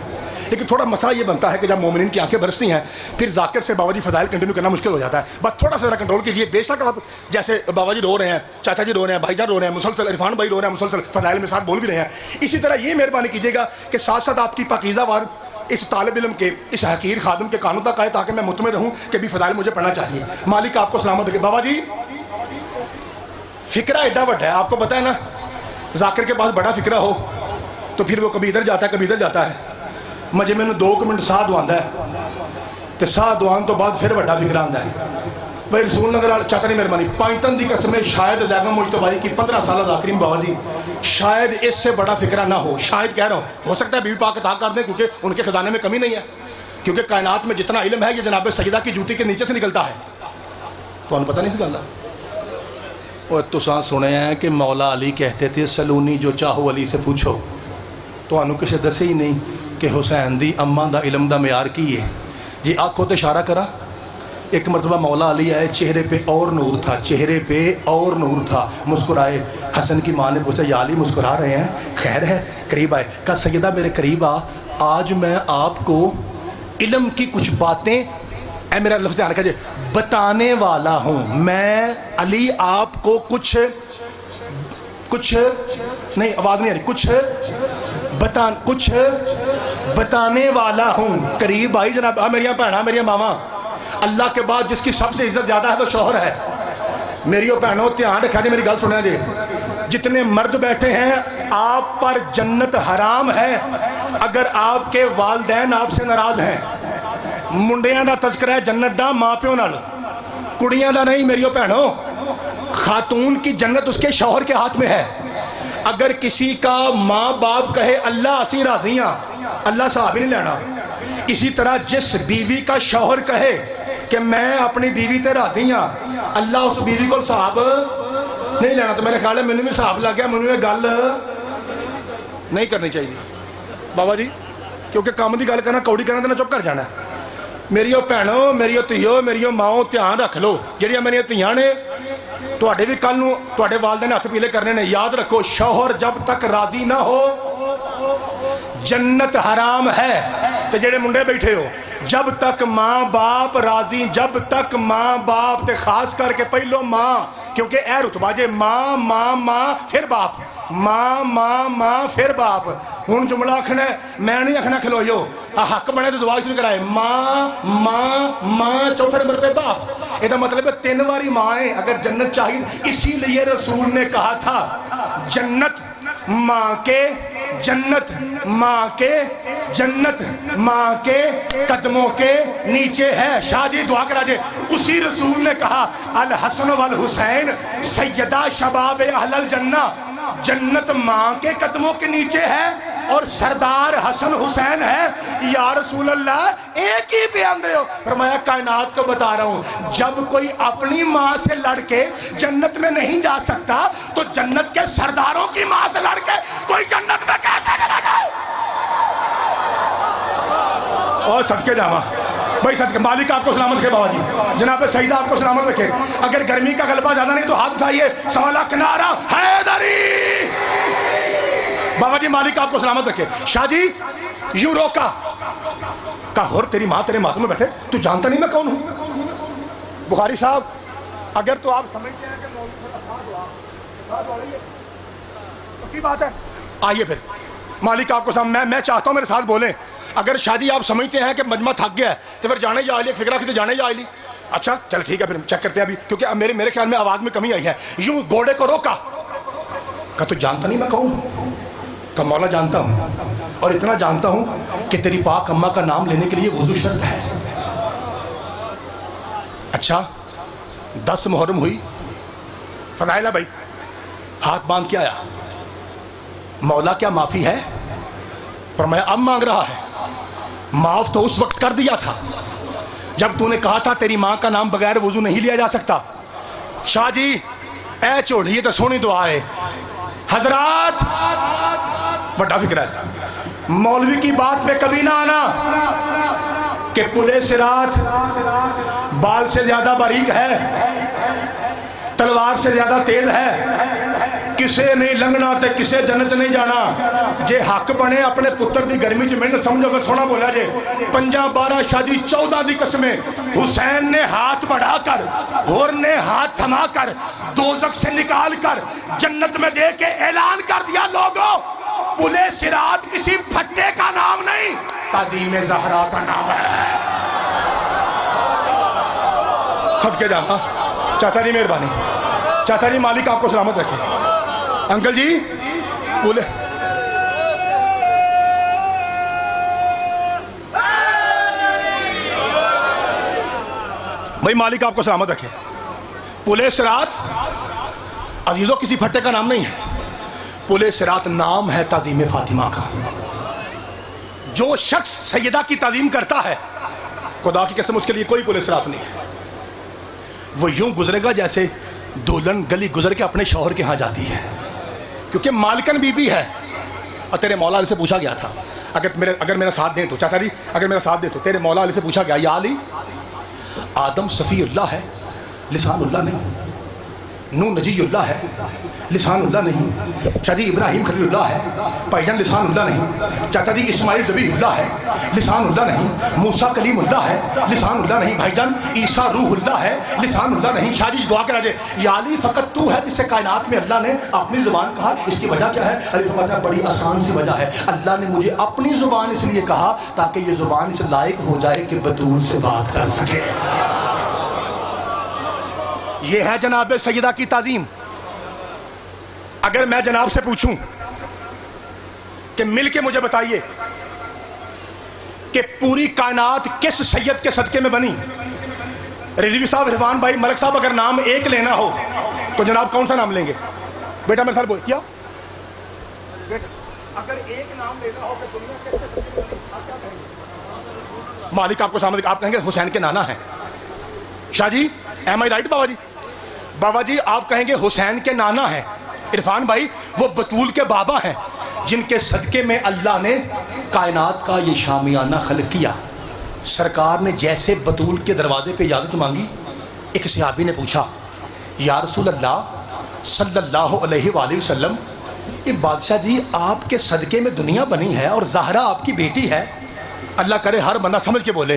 لیکن تھوڑا مسئلہ یہ بنتا ہے کہ جب مومنین کی آنکھیں برستی ہیں پھر ذاکر سے بابا جی فضائل کنٹینیو کرنا مشکل ہو جاتا ہے بس تھوڑا سا ذرا کنٹرول کیجئے بے شک آپ جیسے بابا جی رو رہے ہیں چاچا جی رو رہے ہیں بھائی جان رو رہے ہیں مسلسل عرفان بھائی رو رہے ہیں مسلسل فضائل میں ساتھ بول بھی رہے ہیں اسی طرح یہ مہربانی کیجیے گا کہ ساتھ ساتھ آپ کی پاکیزہ وار اس طالب علم کے اس حقیر خادم کے کانوں تک آئے تاکہ میں مطمئن رہوں کہ بھی فضائل مجھے پڑھنا چاہیے مالک آپ کو سلامت رکھے بابا جی فکرہ ایڈا وڈا ہے آپ کو پتہ ہے نا ذاکر کے پاس بڑا فکرہ ہو تو پھر وہ کبھی ادھر جاتا ہے کبھی ادھر جاتا ہے مجھے میں نے 2 منٹ ساہ دعاندہ ہے تو ساہ دعان تو بعد پھر بڑا فکر آندہ ہے بھائی رسول نگر چاہتا نہیں مہربانی پائنتن دی قسمیں شاید زیادہ مجتبائی کی 15 سالہ ذاکرین بابا جی شاید اس سے بڑا فکرہ نہ ہو شاید کہہ رہا ہوں ہو سکتا ہے بی بی پاک عطا کر دیں کیونکہ ان کے خزانے میں کمی نہیں ہے کیونکہ کائنات میں جتنا علم ہے یہ جناب سیدہ کی جوتی کے نیچے سے نکلتا ہے تو انہوں پتہ نہیں سی گل اور تساں سنے ہیں کہ مولا علی کہتے تھے سلونی جو چاہو علی سے پوچھو تو انہوں کسے دسے ہی نہیں کہ حسین دی اماں دا علم دا معیار کی ہے جی آنکھوں تے اشارہ کرا ایک مرتبہ مولا علی آئے چہرے پہ اور نور تھا چہرے پہ اور نور تھا مسکرائے حسن کی ماں نے پوچھا یا علی مسکرا رہے ہیں خیر ہے قریب آئے کہا سیدہ میرے قریب آج میں آپ کو علم کی کچھ باتیں اے میرا لفظ دھیان رکھا جائے بتانے والا ہوں میں علی آپ کو کچھ نہیں آواز نہیں آ رہی کچھ بتانے والا ہوں قریب آئی جناب میری بہنہ میری ماما اللہ کے بعد جس کی سب سے عزت زیادہ ہے وہ شوہر ہے میری بہنوں دھیان رکھا جی میری گل سنیں جی جتنے مرد بیٹھے ہیں آپ پر جنت حرام ہے اگر آپ کے والدین آپ سے ناراض ہیں منڈیاں دا تذکرہ ہے جنت دا ماں پیو نال کڑیاں دا نہیں میری بہنوں خاتون کی جنت اس کے شوہر کے ہاتھ میں ہے اگر کسی کا ماں باپ کہے اللہ اسی راضی ہاں اللہ صاحب نہیں لینا اسی طرح جس بیوی کا شوہر کہے کہ میں اپنی بیوی تے راضی ہاں اللہ اس بیوی کو صاحب نہیں لینا تو میرے خیال ہے میں نے بھی صاحب لگ گیا میں گل نہیں کرنی چاہیے بابا جی کیونکہ کام دی گل کرنا کوڑی کرنا تو نہ چپ کر جانا ہے میریو بھینوں میریو تیو میریو ماؤں دھیان رکھ لو جہاں میری دھیاں نے تواڈے بھی کل نوں تواڈے والدین ہاتھ پیلے کرنے نے یاد رکھو شوہر جب تک راضی نہ ہو جنت حرام ہے تے جڑے منڈے بیٹھے ہو جب تک ماں باپ راضی جب تک ماں باپ تے خاص کر کے پہلو ماں کیونکہ اے رتبہ جے ماں ماں ماں پھر باپ ماں ماں ماں پھر باپ ہن جملہ آکھنا ہے میں نہیں آکھنا کھلویو حق بنے تو دعا شروع کرائے ماں ماں ماں چوتھے نمبر پہ باپ یہ مطلب ہے 3 باری ماں ہے اگر جنت چاہیے اسی لیے رسول نے کہا تھا جنت ماں کے جنت ماں کے جنت ماں کے قدموں کے نیچے ہے شاہ جی دعا کرا جے اسی رسول نے کہا الحسن والحسین سیدہ شباب اہل الجنہ جنت ماں کے قدموں کے نیچے ہے اور سردار حسن حسین ہے یا رسول اللہ ایک ہی بیان دے ہو فرمایا کائنات کو بتا رہا ہوں جب کوئی اپنی ماں سے لڑ کے جنت میں نہیں جا سکتا تو جنت کے سرداروں کی ماں سے لڑ کے کوئی جنت میں کیسے چلا جائے اور صدقے جاواں بھائی صدقے مالک آپ کو سلامت رکھے بابا جی جناب سیدہ آپ کو سلامت رکھے اگر گرمی کا غلبہ زیادہ نہیں تو ہاتھ اٹھائیے سوالا کنارہ حیدری بابا جی مالک آپ کو سلامت رکھے شاہ جی یوں روکا کہا اور تیری ماں تیرے ماتھوں میں بیٹھے تو جانتا نہیں میں کون ہوں بخاری صاحب اگر تو آپ سمجھتے ہیں کہ مولوی ساتھ ہو رہی ہے تو کی بات ہے آئیے پھر مالک آپ کو سلام میں چاہتا ہوں میرے ساتھ بولیں اگر شاہ جی آپ سمجھتے ہیں کہ مجمع تھک گیا ہے تو پھر جانے جا لی ایک فکرہ کتے جانے جا لی اچھا چل ٹھیک ہے پھر چیک کرتے ہیں ابھی کیونکہ میرے خیال میں آواز میں کمی آئی ہے یوں گھوڑے کو روکا کہا تو جانتا نہیں میں کون ہوں کہا مولا جانتا ہوں اور اتنا جانتا ہوں کہ تیری پاک اماں کا نام لینے کے لیے وضو شرط ہے اچھا 10 محرم ہوئی فضائلہ بھائی ہاتھ باندھ کے آیا مولا کیا معافی ہے فرمایا اب مانگ رہا ہے معاف تو اس وقت کر دیا تھا جب تو نے کہا تھا تیری ماں کا نام بغیر وضو نہیں لیا جا سکتا شاہ جی اے چوڑیے تو سونی دعا ہے حضرات بڑا فکر ہے مولوی کی بات پہ کبھی نہ آنا کہ پلے صراط بال سے زیادہ باریک ہے تلوار سے زیادہ تیز ہے کسے نہیں لنگنا تے کسے جنت نہیں جانا جے حق بنے اپنے پتر دی گرمی چ محنت سمجھو میں سونا بولا جے 5 12 شادی 14 دی قسمیں حسین نے ہاتھ بڑھا کر اور نے ہاتھ تھما کر دوزخ سے نکال کر جنت میں دے کے اعلان کر دیا لوگوں پلے صراط کسی پھٹے کا نام نہیں تعظیم زہرا کا نام ہے سب کے جانا چاچا جی مہربانی چاچا جی مالک آپ کو سلامت رکھے انکل جی پلے بھائی مالک آپ کو سلامت رکھے پلے صراط عزیزوں کسی پھٹے کا نام نہیں ہے پلے صراط نام ہے تعظیم فاطمہ کا جو شخص سیدہ کی تعظیم کرتا ہے خدا کی قسم اس کے لیے کوئی پلے صراط نہیں ہے وہ یوں گزرے گا جیسے دولن گلی گزر کے اپنے شوہر کے ہاں جاتی ہے کیونکہ مالکن بی بی ہے اور تیرے مولا علی سے پوچھا گیا تھا اگر میرا ساتھ دیں تو چاچا جی اگر میرا ساتھ دیں تو تیرے مولا علی سے پوچھا گیا یا علی آدم صفی اللہ ہے لسان اللہ نہیں نو نجی اللہ ہے لسان اللہ نہیں چاچا جی ابراہیم خلیل اللہ ہے بھائی جان لسان اللہ نہیں چاچا جی اسماعیل ذبیح اللہ ہے لسان اللہ نہیں موسیٰ کلیم اللہ ہے لسان اللہ نہیں بھائی جان عیسیٰ روح اللہ ہے لسان اللہ نہیں شاہ جی دعا کرا دے یا علی فقط تو ہے جس سے کائنات میں اللہ نے اپنی زبان کہا اس کی وجہ کیا ہے علی فرماتا بڑی آسان سی وجہ ہے اللہ نے مجھے اپنی زبان اس لیے کہا تاکہ یہ زبان اس لائق ہو جائے کہ بطول سے بات کر سکے یہ ہے جناب سیدہ کی تعظیم اگر میں جناب سے پوچھوں کہ مل کے مجھے بتائیے کہ پوری کائنات کس سید کے صدقے میں بنی رضوی صاحب رضوان بھائی ملک صاحب اگر نام ایک لینا ہو تو جناب کون سا نام لیں گے بیٹا میرے ساتھ بول کیا اگر ایک نام لینا ہو کہ دنیا کس کے صدقے میں بنی آپ کیا کہیں گے مالک آپ کو سامنے آپ کہیں گے حسین کے نانا ہیں شاہ جی ایم آئی رائٹ بابا جی آپ کہیں گے حسین کے نانا ہیں عرفان بھائی وہ بطول کے بابا ہیں جن کے صدقے میں اللہ نے کائنات کا یہ شامیانہ خلق کیا سرکار نے جیسے بطول کے دروازے پہ اجازت مانگی، ایک صحابی نے پوچھا یا رسول اللہ صلی اللہ علیہ وآلہ وسلم، یہ بادشاہ جی آپ کے صدقے میں دنیا بنی ہے اور زہرا آپ کی بیٹی ہے، اللہ کرے ہر بندہ سمجھ کے بولے،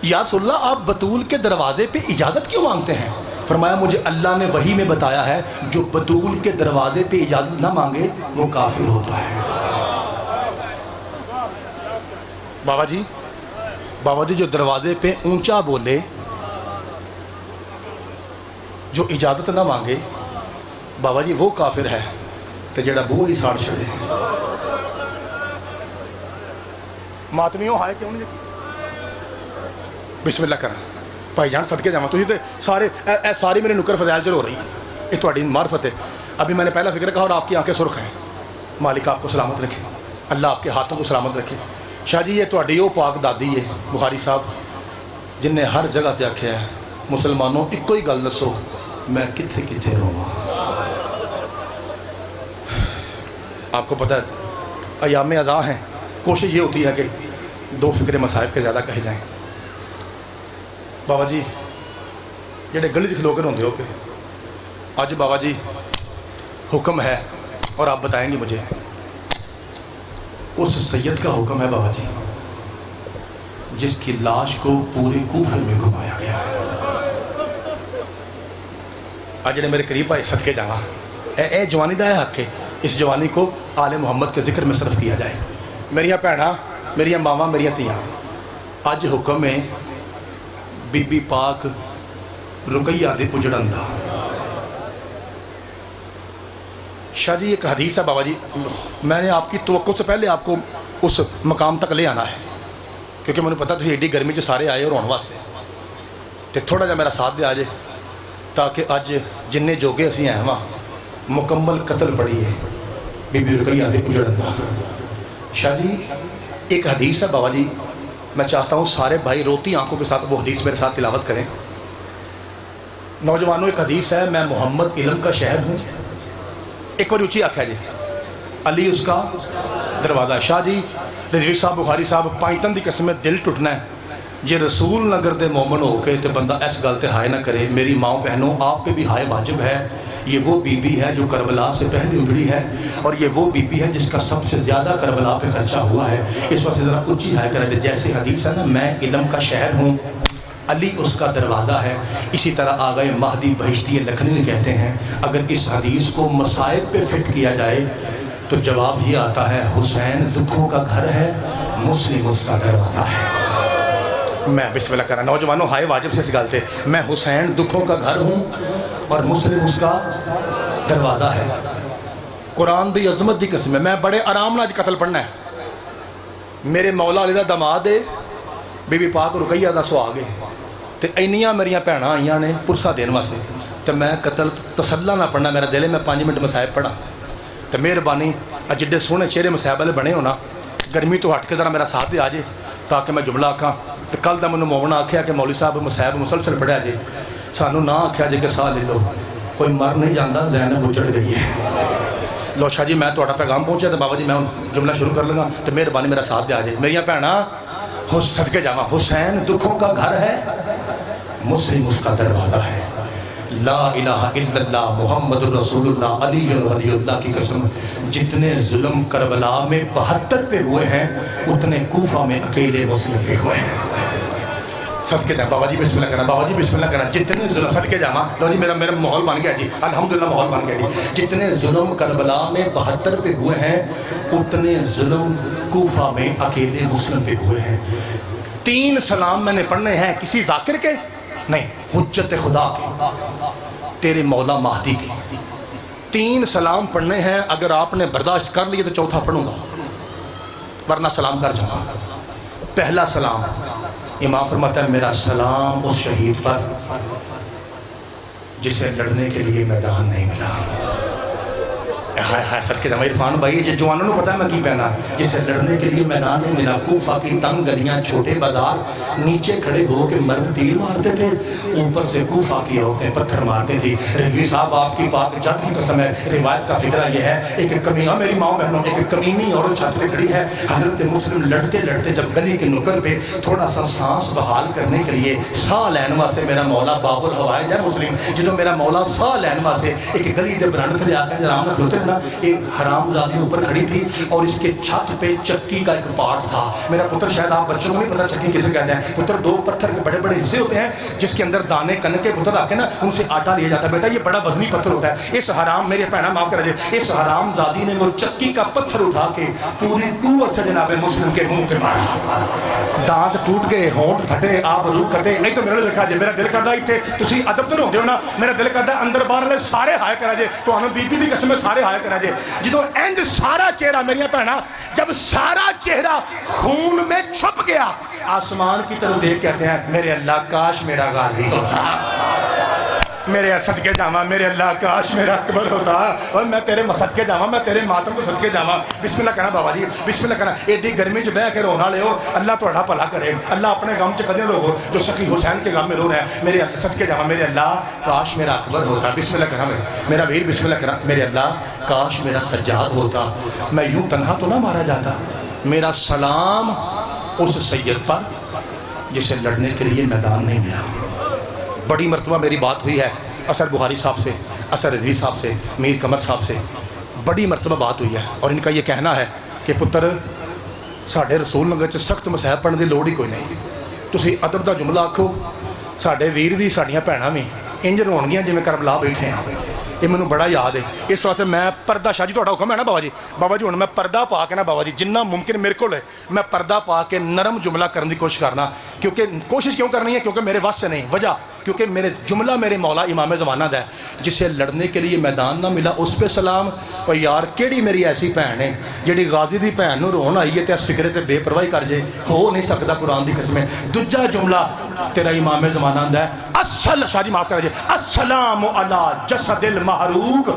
یا رسول اللہ آپ بطول کے دروازے پہ اجازت کیوں مانگتے ہیں؟ فرمایا مجھے اللہ نے وحی میں بتایا ہے جو بطول کے دروازے پہ اجازت نہ مانگے وہ کافر ہوتا ہے۔ بابا جی جو دروازے پہ اونچا بولے، جو اجازت نہ مانگے، بابا جی وہ کافر ہے تو جڑا بوہ ہی ساڑ چھڑے۔ ماتمیوں ہائے کیوں نہیں؟ بسم اللہ کرنا بھائی جان صدقے جاواں تسی تے سارے میرے نکر فضائل چل ہو رہی ہے، یہ تہاڈی معرفت ہے۔ ابھی میں نے پہلا فکر کہا اور آپ کی آنکھیں سرخ ہیں، مالک آپ کو سلامت رکھے، اللہ آپ کے ہاتھوں کو سلامت رکھے۔ شاہ جی یہ تہاڈی وہ پاک دادی ہے بخاری صاحب جن نے ہر جگہ تے آکھیا ہے مسلمانوں ایک ہی گل دسو میں کتھے کتھے رہواں۔ آپ کو پتہ ہے ایام اذا ہیں، کوشش یہ ہوتی ہے کہ دو فکر مصائب کے زیادہ کہے جائیں۔ بابا جی جڑے گلی کھلو کر ہوندے ہو کہ آج بابا جی حکم ہے اور آپ بتائیں گے مجھے، اس سید کا حکم ہے بابا جی جس کی لاش کو پورے کوفے میں گھمایا گیا ہے۔ آج جڑے میرے قریب آئے صدقے جانا اے جوانی دا ہے حق ہے اس جوانی کو آل محمد کے ذکر میں صرف کیا جائے۔ میریاں بھیناں، میریاں ماواں، میریاں تیاں، آج حکم ہے بی بی پاک رقیہ دے اجڑن دا۔ شاہ جی ایک حدیث ہے بابا جی، میں نے آپ کی توقع سے پہلے آپ کو اس مقام تک لے آنا ہے کیونکہ مجھے پتا تھی ایڈی گرمی چ سارے آئے اور آن واسطے تے تھوڑا جا میرا ساتھ دے آ جائے تاکہ اج جن جوگے اسی ہیں وہاں مکمل قتل پڑی ہے بی بی رقیہ دے اجڑن دا۔ شاہ جی ایک حدیث ہے بابا جی، میں چاہتا ہوں سارے بھائی روتی آنکھوں کے ساتھ وہ حدیث میرے ساتھ تلاوت کریں۔ نوجوانوں ایک حدیث ہے، میں محمد علم کا شہر ہوں، ایک بار اونچی آنکھ ہے جی، علی اس کا دروازہ۔ شاہ جی رضوی صاحب بخاری صاحب پائنتن دی قسم میں دل ٹوٹنا ہے جی رسول نگر دے مومن ہو کے تے بندہ اس گل تے ہائے نہ کرے۔ میری ماں بہنوں آپ پہ بھی ہائے واجب ہے، یہ وہ بی بی ہے جو کربلا سے پہلے اجڑی ہے اور یہ وہ بی بی ہے جس کا سب سے زیادہ کربلا پہ خرچہ ہوا ہے، اس وقت ذرا اونچی ہائے کرے۔ جیسے حدیث ہے نا میں علم کا شہر ہوں، علی اس کا دروازہ ہے، اسی طرح آغا مہدی بہشتی لکھنوی کہتے ہیں اگر اس حدیث کو مصائب پہ فٹ کیا جائے تو جواب یہ آتا ہے حسین دکھوں کا گھر ہے، مسلم اس کا دروازہ ہے۔ میں بسم اللہ کر رہا نوجوانوں ہائے واجب سے اس گل تے میں حسین دکھوں کا گھر ہوں اور مسلم اس کا دروازہ ہے۔ قرآن دی عظمت دی قسم ہے، میں بڑے آرام نہ قتل پڑھنا ہے۔ میرے مولا علی دا دماد ہے بی بی پاک رقیہ دا سہاگ ہے تے اینیاں میریاں بھیناں آئیاں نے پرسہ دین واسطے تے میں قتل تسلا نہ پڑھنا، میرا دل ہے میں 5 منٹ مصائب پڑھا تے مہربانی جڈے سونے چہرے مصائب والے بنے ہونا گرمی تو ہٹ کے ذرا میرا ساتھ دے آ جائے تاکہ میں جملہ آکھاں۔ کل دا منو مومن آکھیا کہ مولوی صاحب مصائب مسلسل پڑھیا جی، سانو نہ آکھیا جی کہ ساہ لے لو، کوئی مر نہیں جاندہ زینب اجڑ گئی ہے۔ لو شاہ جی میں تہاڈا پیغام پہنچا تو بابا جی میں جملہ شروع کر لگا تو مہربانی میرا ساتھ دے آ جائے۔ میریاں بھیناں صدقے جاواں حسین دکھوں کا گھر ہے، مسلم اس کا دروازہ ہے۔ لا الہ الا اللہ محمد رسول اللہ علی ولی اللہ کی قسم جتنے ظلم کربلا میں 72 پہ ہوئے ہیں اتنے کوفہ میں اکیلے مسلم پہ ہوئے ہیں۔ صدقے جاواں بابا جی بسم اللہ کرنا، بابا جی بسم اللہ کرنا، جتنے ظلم صدقے جاواں لو جی میرا ماحول بن گیا جی الحمدللہ ماحول بن گیا جی۔ جتنے ظلم کربلا میں 72 پہ ہوئے ہیں اتنے ظلم کوفہ میں اکیلے مسلم پہ ہوئے ہیں۔ 3 سلام میں نے پڑھنے ہیں، کسی ذاکر کے نہیں، حجت خدا کے، تیرے مولا مہدی کے۔ 3 سلام پڑھنے ہیں، اگر آپ نے برداشت کر لیے تو چوتھا پڑھوں گا ورنہ سلام کر جاؤں گا۔ پہلا سلام امام فرماتا ہے میرا سلام اس شہید پر جسے لڑنے کے لیے میدان نہیں ملا۔ صدقے جاواں عرفان بھائی جی جوانوں کو پتا ہے میں کی پہنا جسے لڑنے کے لیے میدان نہیں ملا کوفہ کی تنگ گلیاں چھوٹے بازار نیچے کھڑے ہو کے مرد تیر مارتے تھے اوپر سے کوفہ کی عورتیں پتھر مارتے تھی رضوی صاحب آپ کی پاک جد کی قسم ہے روایت کا فکرہ یہ ہے ایک کمینہ میری ماں بہنوں ایک کمینی عورت چھت پہ کھڑی ہے حضرت مسلم لڑتے لڑتے جب گلی کے نکل پہ تھوڑا سا سانس بحال کرنے کے لیے ساہ لین واسطے میرا مولا باب الحوائج ہے مسلم جنہوں میرا مولا ساہ لین واسطے ایک گلی دے برانڈ تھے آ کے آرام کھلوتے نا ایک حرام زادی اوپر کھڑی تھی اور اس کے چھت پہ چکی کا ایک پارٹ تھا میرا پتر شاید آپ بچوں کو نہیں پتا چکی کسے کہتے ہیں پتر دو پتھر کے بڑے بڑے حصے ہوتے ہیں جس کے اندر دانے کن کے پتر آ کے نا ان سے آٹا لیا جاتا ہے بیٹا یہ بڑا وزنی پتھر ہوتا ہے اس حرام میرے پہنا معاف کر دے اس حرام زادی نے وہ چکی کا پتھر اٹھا کے پوری قوت سے جناب مسلم کے منہ پہ مارا دانت ٹوٹ گئے ہونٹ پھٹے آپ روح کٹے نہیں تو میرے دیکھا جائے میرا دل کرتا اتنے تسی ادب تو ہوندے ہو نا میرا دل کرتا اندر باہر والے سارے ہائے کرا جے تو ہمیں بی بی دی قسم سارے ہائے کرا جے جدو اینج سارا چہرہ میری بہنا جب سارا چہرہ خون میں چھپ گیا آسمان کی طرف دیکھ کہتے ہیں میرے اللہ کاش میرا غازی ہوتا میرے صدقے جاواں میرے اللہ کاش میرا اکبر ہوتا اور میں تیرے صدقے جاواں میں تیرے ماتم کو صدقے جاواں بسم اللہ کہنا بابا جی بسم اللہ کہنا ایڈی گرمی جو بہ کے رونا لے ہو اللہ تہاڈا بھلا کرے اللہ اپنے غم چ کدے لوگو جو سخی حسین کے غم میں رو رہے ہیں میرے صدقے جاواں میرے اللہ کاش میرا اکبر ہوتا بسم اللہ کہنا میرا ویر بسم اللہ کہنا میرے اللہ کاش میرا سجاد ہوتا میں یوں تنہا تو نہ مارا جاتا میرا سلام اس سید پر جسے لڑنے کے لیے میدان نہیں ملا بڑی مرتبہ میری بات ہوئی ہے اثر بخاری صاحب سے اثر رضوی صاحب سے میر قمر صاحب سے بڑی مرتبہ بات ہوئی ہے اور ان کا یہ کہنا ہے کہ پتر ساڑھے رسول نگر چ سخت مسائب پڑھنے دی لوڑ ہی کوئی نہیں تسی ادب دا جملہ آکھو ساڑھے ویر بھی ساڑھیاں بھیناں بھی انج رونگیاں جی میں کربلا بیٹھے ہیں یہ مجھے بڑا یاد ہے اس واسطے میں پردہ شاہ جی تھوڑا حکم ہے نا بابا جی ہوں میں پردہ پا کے نا بابا جی جنہ ممکن میرے کو ہے میں پردہ پا کے نرم جملہ کرنے کی کوشش کرنا کیونکہ کوشش کیوں کرنی ہے کیونکہ میرے واسطے سے نہیں وجہ کیونکہ میرے جملہ میرے مولا امام زمانہ دا ہے جسے لڑنے کے لیے میدان نہ ملا اس پہ سلام اور یار کیڑی میری ایسی بہن ہے جیڑی غازی دی بہن نو رون آئی ہے تے فکرے تے بے پرواہی کر جے ہو نہیں سکتا قرآن دی قسمیں دوجا جملہ تیرا امام زمانہ دا ہے اصل شاہ جی معاف کر جے السلام علی جسد المحروق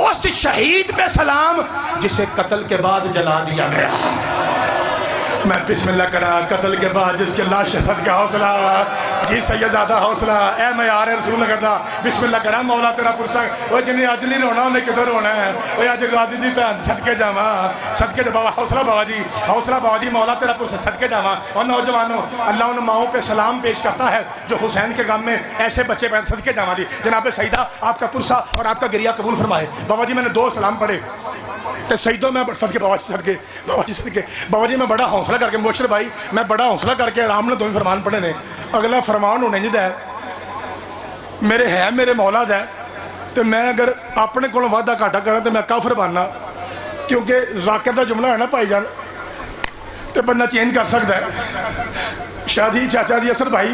اس شہید پہ سلام جسے قتل کے بعد جلا دیا گیا میں بسم اللہ کرا قتل کے بعد جس کے لاش صدقہ حوصلہ جی سیدادہ حوصلہ اے میں یار رسول نہ کرتا بسم اللہ کرا مولا تیرا پرسنگ وہ جنہیں اج نہیں رونا انہیں کدھر رونا ہے وہ اج غازی دی بہن صدقے جاواں صدقے بابا حوصلہ بابا جی مولا تیرا پرسنگ صدقے جاواں اور نوجوانوں اللہ ان ماؤں پہ سلام پیش کرتا ہے جو حسین کے غم میں ایسے بچے بہن صدقے جاواں جی جناب سیدہ آپ کا پرسہ اور آپ کا گریہ قبول فرمائے بابا جی میں نے 2 سلام پڑھے تو سیدوں میں صدقے بابا جی میں بڑا حوصلہ کر کے مبشر بھائی میں بڑا حوصلہ کر کے آرام نے 2 فرمان پڑھے نے اگلا فرمان ہونے جدہ ہے میرے مولا دا ہے تو میں اگر اپنے کو وعدہ گھاٹا کرا تو میں کافر بننا کیونکہ ذاکر دا جملہ ہے نا بھائی جان تو بندہ چینج کر سکتا ہے شاہ جی چاچا جی اثر بھائی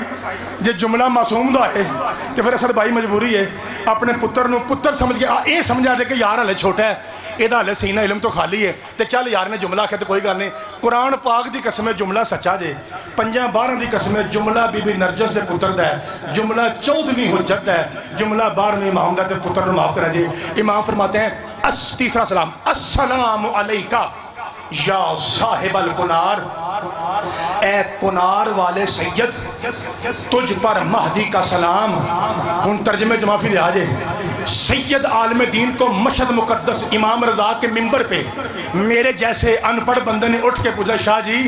جی جملہ معصوم دا ہے تو پھر اثر بھائی مجبوری ہے اپنے پتر نو پتر سمجھ کے یہ سمجھا دے کہ یار ہلے چھوٹا ہے یہ ہلے سینہ علم تو خالی ہے تو چل یار نے جملہ آخیا تو کوئی گل نہیں قرآن پاک دی قسم جملہ سچا جے 5-12 دی قسم جملہ بی بی نرجس دے پتر دا ہے جملہ 14ویں حجت ہے جملہ 12ویں امام دا تے پتر نو معاف کرا جے امام فرماتے ہیں تیسرا سلام السلام علیکہ یا صاحب الکنار اے کنار والے سید تجھ پر مہدی کا سلام ان ترجمے جمافی دے آجے سید عالم دین کو مشہد مقدس امام رضا کے ممبر پہ میرے جیسے انپڑھ بندے نے اٹھ کے پوچھا شاہ جی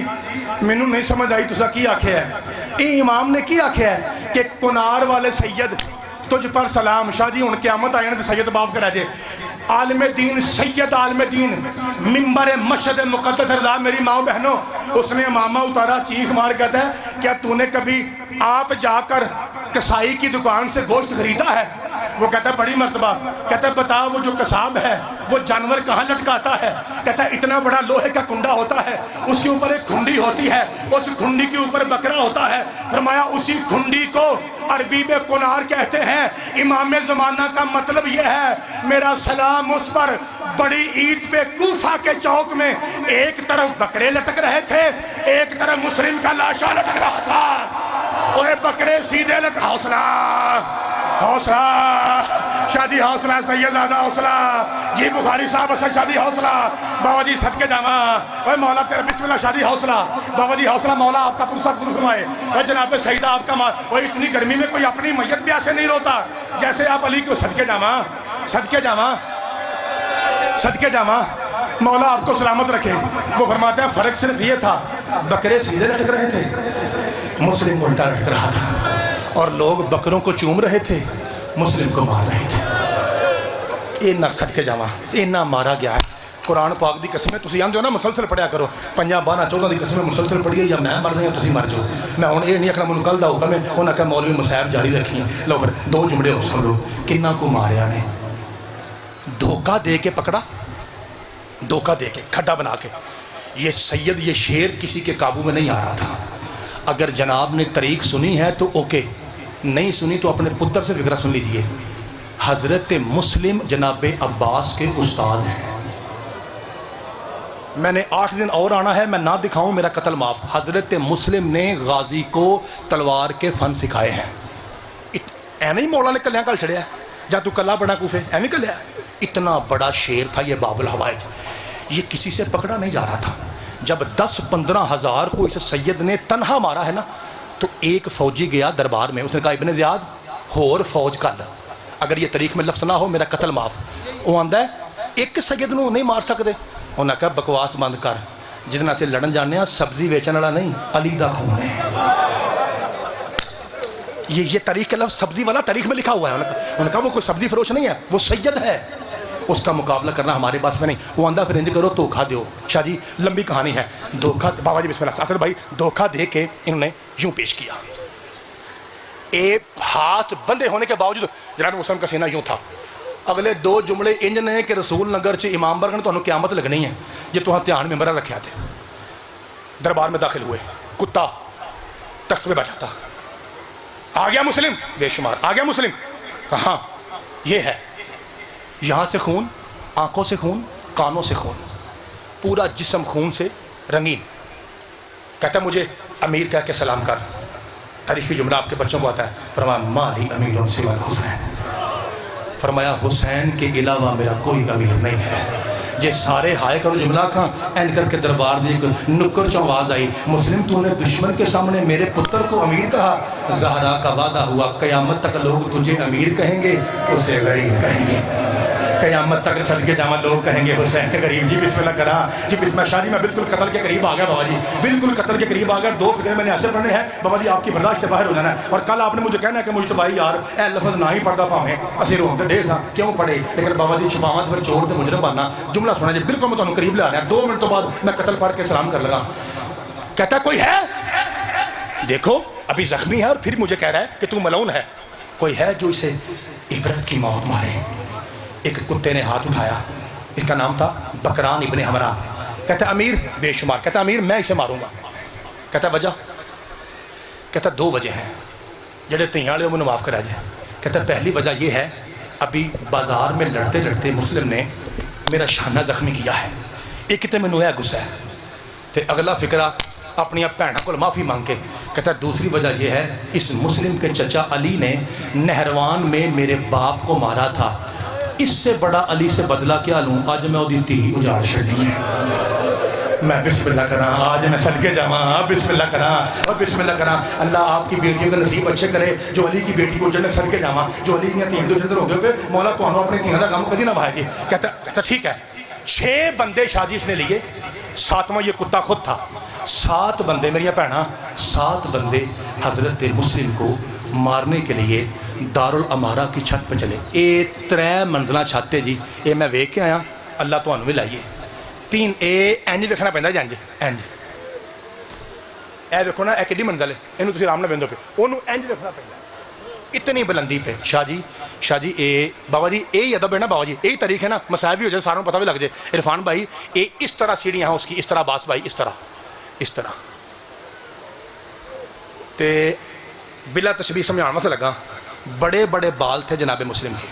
میں نے نہیں سمجھ آئی تُسا کی آکھے ہے اے امام نے کی آکھے ہے کہ کنار والے سید تجھ پر سلام شاہ جی ان قیامت آئے نا سید باپ کرا جے عالم دین سید عالم دین ممبر مشہد مقدس رضا میری ماں بہنوں اس نے امامہ اتارا چیخ مار کہتا ہے کیا تو نے کبھی آپ جا کر کسائی کی دکان سے گوشت خریدا ہے وہ کہتا ہے بڑی مرتبہ کہتا ہے بتا وہ جو قصاب ہے وہ جانور کہاں لٹکاتا ہے کہتا ہے اتنا بڑا لوہے کا کنڈا ہوتا ہے اس کے اوپر ایک کھنڈی ہوتی ہے اس کھنڈی کے اوپر بکرا ہوتا ہے فرمایا اسی کھنڈی کو عربی میں کنار کہتے ہیں امام زمانہ کا مطلب یہ ہے میرا سلام اس پر بڑی عید پہ کوفہ کے چوک میں ایک طرف بکرے لٹک رہے تھے ایک طرف مسلم کا لاشا لٹک رہا تھا اور بکرے سیدھے حوصلہ شادی حوصلہ سید زادہ حوصلہ جی بخاری صاحب حسن شادی حوصلہ بابا جی صدقے جاواں اے مولا تیرا بسم اللہ شادی حوصلہ بابا جی حوصلہ مولا آپ کا پرسہ درست فرمائے اے جناب سیدہ آپ کا اتنی گرمی میں کوئی اپنی میت بھی ایسے نہیں روتا جیسے آپ علی کو صدقے جاواں صدقے جاواں صدقے جاواں مولا آپ کو سلامت رکھے. وہ فرماتے ہیں فرق صرف یہ تھا بکرے سیدھے لٹک رہے تھے مسلم الٹا لٹک رہا تھا اور لوگ بکروں کو چوم رہے تھے مسلم کو مار رہے تھے. یہ نہ صدقے جاواں اینا مارا گیا ہے. قرآن پاک دی قسمیں تسی جانتے ہو نا مسلسل پڑھیا کرو 5 12 14 دی قسمیں مسلسل پڑھیے یا میں مر جاؤں تسی مر جاؤ. میں ہوں یہ نہیں آخنا مجھے کل دا حکم ہے انہاں کہ مولوی مصائب جاری رکھی ہیں. لو پھر 2 جملے ہو سن لو. کنہ کو ماریا نے دھوکہ دے کے پکڑا دھوکہ دے کے کھڈا بنا کے. یہ سید یہ شیر کسی کے قابو میں نہیں آ رہا تھا. اگر جناب نے طریق سنی ہے تو اوکے نہیں سنی تو اپنے پتر سے فکرہ سن لیجئے. حضرت مسلم جناب عباس کے استاد ہیں. میں نے 8 دن اور آنا ہے میں نہ دکھاؤں میرا قتل معاف. حضرت مسلم نے غازی کو تلوار کے فن سکھائے ہیں. ایویں ہی مولا نے کلیاں کل چھڑیا ہے جا تو کلا بڑا کوفے ایویں کلیا. اتنا بڑا شیر تھا یہ باب الحوائج. یہ کسی سے پکڑا نہیں جا رہا تھا. جب 10-15 ہزار کو اس سید نے تنہا مارا ہے نا تو ایک فوجی گیا دربار میں. اس نے کہا ابن زیاد ہور فوج کر اگر یہ طریق میں لفظ نہ ہو میرا قتل معاف. وہ آندا ہے ایک سید نو نہیں مار سکتے. انہوں نے کہا بکواس بند کر جتنا سے لڑن جانے ہیں سبزی ویچن والا نہیں علی دا خون ہے. یہ طریق کا لفظ سبزی والا تاریخ میں لکھا ہوا ہے. انہوں نے کہا وہ کوئی سبزی فروش نہیں ہے وہ سید ہے. اس کا مقابلہ کرنا ہمارے پاس میں نہیں. وہ آندہ پھر انج کرو دھوکہ دیو. شاہ جی لمبی کہانی ہے. دھوکہ بابا جی بسم اللہ ساتھ بھائی دھوکہ دے کے انہوں نے یوں پیش کیا. ایک ہاتھ بندے ہونے کے باوجود جناب مسلم کا سینہ یوں تھا. اگلے 2 جملے انج نے کہ رسول نگر چ امام برگ نے تو قیامت لگنی ہے. یہ تو دھیان میں مرا رکھا تھے. دربار میں داخل ہوئے. کتا تخت پہ بیٹھا تھا. آ گیا مسلم بے شمار آ گیا مسلم. کہاں یہ ہے یہاں سے خون آنکھوں سے خون کانوں سے خون پورا جسم خون سے رنگین. کہتا مجھے امیر کہہ کے سلام کر. تاریخی جملہ آپ کے بچوں کو آتا ہے. فرمایا مالی امیر سوى الحسین. فرمایا حسین کے علاوہ میرا کوئی امیر نہیں ہے. جے سارے ہائے کرو جملہ کھاں این کر کے دربار میں ایک نکر چو آواز آئی مسلم تو نے دشمن کے سامنے میرے پتر کو امیر کہا. زہرا کا وعدہ ہوا قیامت تک لوگ تجھے امیر کہیں گے اسے غریب کہیں گے. قیامت تک صدقے جاواں لوگ کہیں گے حسین غریب. جی بسم اللہ کرا جی بسم اللہ. شاہ جی میں بالکل قتل کے قریب آ گیا بابا جی بالکل قتل کے قریب آ گیا. 2 فکرے میں نے ایسے پڑھنے ہیں بابا جی آپ کی برداشت سے باہر ہو جانا ہے. اور کل آپ نے مجھے کہنا ہے کہ مجھ تو بھائی یار اے لفظ نہ ہی پڑھتا پاویں اسی روتے دے سا کیوں پڑھے. لیکن بابا جی چھپاوت پھر چور تے مجرم بننا جملہ سنا جی بالکل میں تمہیں قریب لے آ رہا ہے. 2 منٹ تو بعد میں قتل پڑھ کے سلام کر لگا. کہتا کوئی ہے دیکھو ابھی زخمی ہے اور پھر مجھے کہہ رہا ہے کہ تو ملعون ہے. کوئی ہے جو اسے عبرت کی موت مارے. ایک کتے نے ہاتھ اٹھایا. اس کا نام تھا بکران ابن حمرا. کہتا امیر بے شمار. کہتا امیر میں اسے ماروں گا. کہتا وجہ. کہتا 2 وجہ ہیں جڑے تیالے میں معاف کرا جائے. کہتا پہلی وجہ یہ ہے ابھی بازار میں لڑتے لڑتے مسلم نے میرا شانہ زخمی کیا ہے. ایک تے مینوں ہے غصہ ہے تے اگلا فکرہ اپنی بھینوں کو معافی مانگ کے. کہتا دوسری وجہ یہ ہے اس مسلم کے چچا علی نے نہروان میں میرے باپ کو مارا تھا. اس سے بڑا علی سے بدلہ کیا لوں. آج میں وہ تھی اجاڑ چھڑنی ہے. میں بسم اللہ کراں آج میں صدقے جاواں بسم اللہ کراں اور بسم اللہ کراں. اللہ آپ کی بیٹیوں کا نصیب اچھے کرے جو علی کی بیٹی کو جنت صدقے جاواں جو علی کی تین دو جندر ہو گئے پہ مولا تو اپنے تین کا کام کبھی نہ بھائے گی. کہتا ٹھیک ہے. 6 بندے شاہ جی اس نے لیے. 7واں یہ کتا خود تھا. 7 بندے میری بہنا 7 بندے حضرت مسلم کو مارنے کے لیے دارالامارہ کی چھت پہ چلے. 3 منزلہ چھت ہے جی. یہ میں ویکھ کے آیا اللہ تو انہوں بھی لائیے. 3 اینج دیکھنا پہندا جی اینج اینج اے دیکھو نا اے کیڈی منزل ہے اینو تسی آرام نال بندو پہ اونوں اینج دیکھنا پہندا اتنی بلندی پہ. شاہ جی اے بابا جی یہی ادب ہے نا بابا جی یہی طریق ہے نا. مسائب بھی ہو جائے ساروں پتہ بھی لگ جائے. عرفان بھائی اے اس طرح سیڑھیاں ہیں اس کی اس طرح. عباس بھائی اس طرح تے بلا تشبیہ سمجھانا سے لگا. بڑے بڑے بال تھے جناب مسلم کے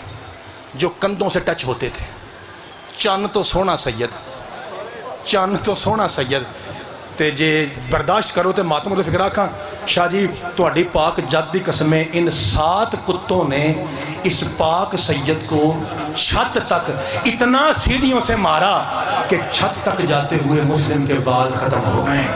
جو کندھوں سے ٹچ ہوتے تھے. چن تو سونا سید تے جے برداشت کرو تے ماتم تو فکر رکھاں. شاہ جی تہاڈی پاک جد دی قسمیں ان 7 کتوں نے اس پاک سید کو چھت تک اتنا سیڑھیوں سے مارا کہ چھت تک جاتے ہوئے مسلم کے بال ختم ہو گئے۔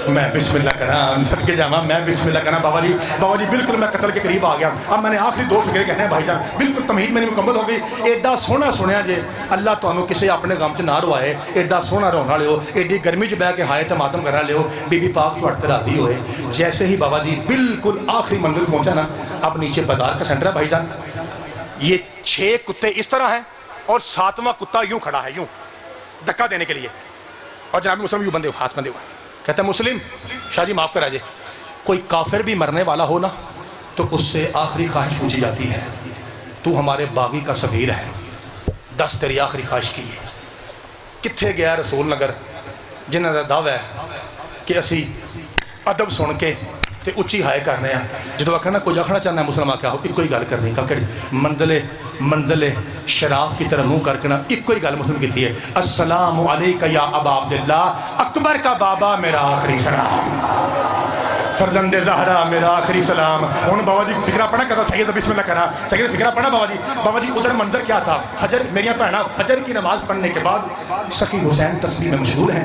میں بسم اللہ کرا سب کے جامع میں بسم اللہ کرا بابا جی بالکل میں قتل کے قریب آ گیا۔ اب میں نے آخری دو فکرے کہنے ہیں بھائی جان، بالکل تمہید میری مکمل ہو گئی۔ ایڈا سونا سنیا جے، اللہ تمہیں کسی اپنے غم چ نہ روائے، ایڈا سونا رونا والے ہو، ایڈی گرمی چ بہ کے ہائے تے ماتم کرا لے ہو، بی بی پاک تو اٹھتے راضی ہوئے۔ جیسے ہی بابا جی بالکل آخری منزل پہنچا نا، اب نیچے بازار کا سینٹر ہے بھائی جان، یہ 6 کتے اس طرح ہیں اور 7واں کتا یوں کھڑا ہے، یوں دھکا دینے کے لیے، اور جناب مسلم یوں بندے ہاتھ بندے ہوئے۔ کہتا ہے مسلم شاہ جی معاف کرا جے، کوئی کافر بھی مرنے والا ہو نا تو اس سے آخری خواہش پوچھی جاتی ہے، تو ہمارے باغی کا سفیر ہے، دس تیری آخری خواہش کی ہے۔ کتھے گیا رسول نگر جنہوں کا دعویٰ ہے کہ اسی ادب سن کے تے اچھی ہائے کرنے ہیں، جدو آخر نا کوئی آخنا چاہنا ہے مسلم آکھا ایک کوئی گل کرنی کہ منزل شراف کی طرح منہ کر کے نا ایک کوئی گل مسلم کی ہے، السلام علیکہ یا ابا عبداللہ، اکبر کا بابا میرا آخری سلام، فرزند زہرا میرا آخری سلام۔ ہوں بابا جی فکرہ پڑھنا کہتا سید بسم اللہ کرا، سید فکرہ پڑھنا بابا جی ادھر منظر کیا تھا؟ فجر، میری بہناں فجر کی نماز پڑھنے کے بعد سخی حسین تسبیح میں مشغول ہیں،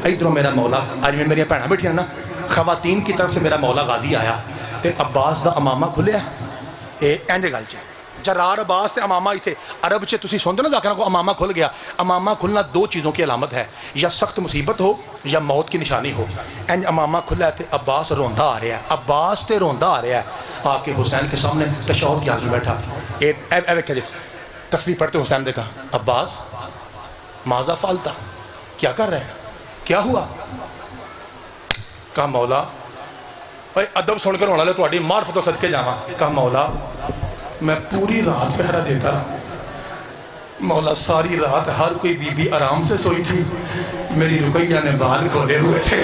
ادھروں میرا مولا، آج میں میری بہناں بیٹھی ہیں نا، خواتین کی طرف سے میرا مولا غازی آیا تے عباس دا امامہ کھلیا، اینجے گل چ جرار عباس تے امامہ ہی تھے۔ عرب چ تسی سنتے نا ذاکرہ کو امامہ کھل گیا، امامہ کھلنا 2 چیزوں کی علامت ہے، یا سخت مصیبت ہو یا موت کی نشانی ہو۔ اینج امامہ کھلا ہے تے عباس روندا آ رہا ہے، عباس تے روندا آ رہا ہے، آ کے حسین کے سامنے تشہد کی حالت میں بیٹھا، اے ویکھیا جی تسبیح پڑھتے حسین دیکھا، عباس ماذا فعلتا، کیا کر رہے ہیں، کیا ہوا؟ کہا مولا ادب سن کر ہونا لے تھوڑی معرفت و صدقے جاواں۔ کہا مولا میں پوری رات پہرا دیتا رہا، مولا ساری رات ہر کوئی بی بی آرام سے سوئی تھی، میری رقیہ نے بال کھولے ہوئے تھے،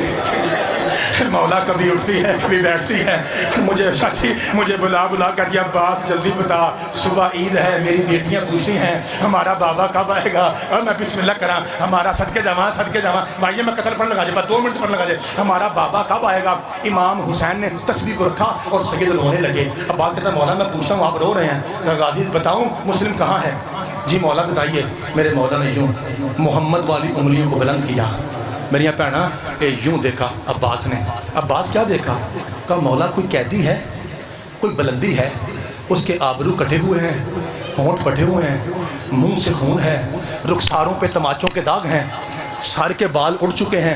مولا کبھی اٹھتی ہے کبھی بیٹھتی ہے، مجھے بلا کر دیا عباس جلدی بتا صبح عید ہے، میری بیٹیاں پوچھی ہیں ہمارا بابا کب آئے گا، اور میں بسم اللہ کرا ہمارا صدقے جاواں بھائی میں قتل پڑھنے لگا جائے، بس 2 منٹ پڑھنے لگا جائے، ہمارا بابا کب آئے گا؟ امام حسین نے تسبیح کو رکھا اور سید رونے لگے۔ عباس کہتا ہے مولا میں پوچھتا ہوں آپ رو رہے ہیں، کہ غازی بتاؤں مسلم کہاں ہے؟ جی مولا بتائیے۔ میرے مولا نے یوں محمد والی انگلیوں کو بلند کیا، میری بہنا یوں دیکھا عباس نے، عباس کیا دیکھا؟ کہا مولا کوئی قیدی ہے، کوئی بلندی ہے، اس کے آبرو کٹے ہوئے ہیں، ہونٹ پھٹے ہوئے ہیں، منہ سے خون ہے، رخساروں پہ تماچوں کے داغ ہیں، سر کے بال اڑ چکے ہیں،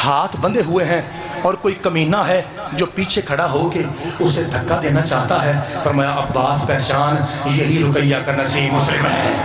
ہاتھ بندھے ہوئے ہیں، اور کوئی کمینہ ہے جو پیچھے کھڑا ہو کے اسے دھکا دینا چاہتا ہے۔ فرمایا عباس پہچان، یہی رقیہ کا نصیب مسلم ہے،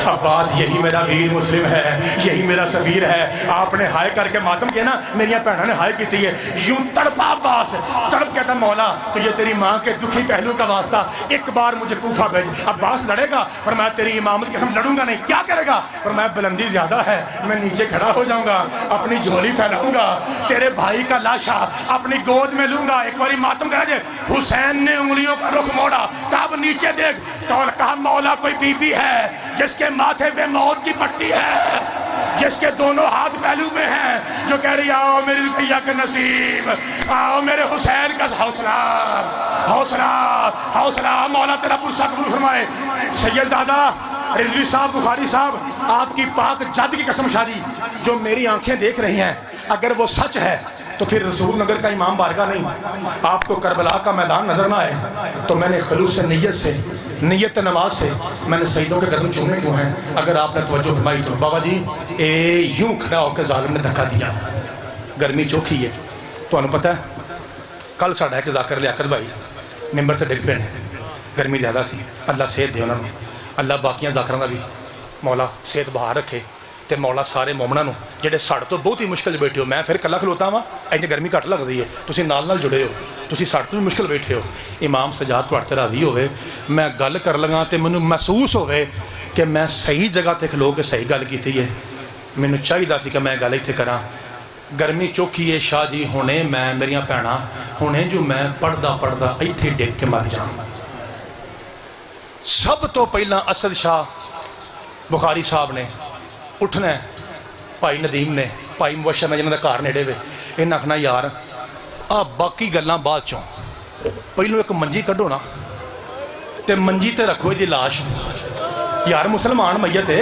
عباس یہی میرا ویر مسلم ہے، یہی میرا سفیر ہے۔ آپ نے ہائے کر کے ماتم کیا نا، میری بہنوں نے ہائے کی ہے، یوں تڑپا عباس، تڑپ کہتا مولا تو یہ تیری ماں کے دکھی پہلو کا واسطہ، ایک بار مجھے کوفہ بھیج۔ عباس لڑے گا؟ فرمایا تیری امامت کی قسم لڑوں گا نہیں۔ کیا کرے گا؟ فرمایا بلندی زیادہ ہے، میں نیچے کھڑا ہو جاؤں گا، اپنی جھولی پھیلاؤں گا، تیرے بھائی کا لاشا اپنی گود میں لوں گا۔ ایک باری ماتم کرا جائے، حسین نے انگلیوں کا رخ موڑا، کہا اب نیچے دیکھ، تو کہا مولا کوئی بی بی ہے جس کے ماتھے پہ موت کی پٹی ہے، جس کے دونوں ہاتھ پہلو میں ہیں، جو کہہ رہی آؤ میری رقیہ کا نصیب، آؤ میرے حسین کا حوصلہ حوصلہ حوصلہ، مولا تیرا پرسہ قبول فرمائے۔ سیدزادہ رضوی صاحب بخاری صاحب، آپ کی پاک جد کی قسم شادی جو میری آنکھیں دیکھ رہی ہیں، اگر وہ سچ ہے تو پھر رسول نگر کا امام بارگاہ نہیں، آپ کو کربلا کا میدان نظر نہ آئے تو میں نے خلوص نیت سے، نیت نماز سے میں نے سیدوں کے قدم چومے کیوں ہیں؟ اگر آپ نے توجہ فرمائی تو بابا جی یوں کھڑا ہو کے ظالم نے دھکا دیا، گرمی چوکھی ہے تو انہوں پتہ ہے کل ساڑھا ہے کہ ذاکر لیاقت بھائی ممبر تے ڈگ پے نے، گرمی زیادہ سی، اللہ صحت دے انہوں نے، اللہ باقیاں ذاکروں کا بھی مولا صحت بہار رکھے، تے مولا سارے مومنوں جڑے ساڑھے تو بہت ہی مشکل بیٹھے ہو، میں پھر کلا کھلوتا ہوں اینج گرمی گھٹ لگتی ہے، تسی نال نال جڑے ہو، تسی ساڑھے تو بھی مشکل بیٹھے ہو، امام سجاد تواڈے راضی ہوئے، میں گل کر لگا تے مینوں محسوس ہوئے کہ میں صحیح جگہ تے کھلو کے صحیح گل کیتی ہے، مینوں چاہیے سی کہ میں گل ایتھے کراں۔ گرمی چوکھی ہے شاہ جی، ہونے میں میریاں بھੈਣਾں ہونے جو میں پڑھدا ایتھے ڈگ کے مر جاں۔ سب تو پہلا اسد شاہ بخاری صاحب نے اٹھنا ہے، بھائی ندیم نے، بھائی مبشر نے جنہوں نے گھر نیڑے وے، انہیں آخنا یار باقی گلاں بعد چوں، پہلو ایک منجی کڈو نا، ਤੇ ਮੰਜੀ ਤੇ ਰੱਖੋ ਇਹਦੀ ਲਾਸ਼। ਯਾਰ ਮੁਸਲਮਾਨ ਮਈਤ ਹੈ,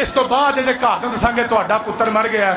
ਇਸ ਤੋਂ ਬਾਅਦ ਇਹਦੇ ਘਰ ਨੂੰ ਦੱਸਾਂਗੇ ਤੁਹਾਡਾ ਪੁੱਤਰ ਮਰ ਗਿਆ।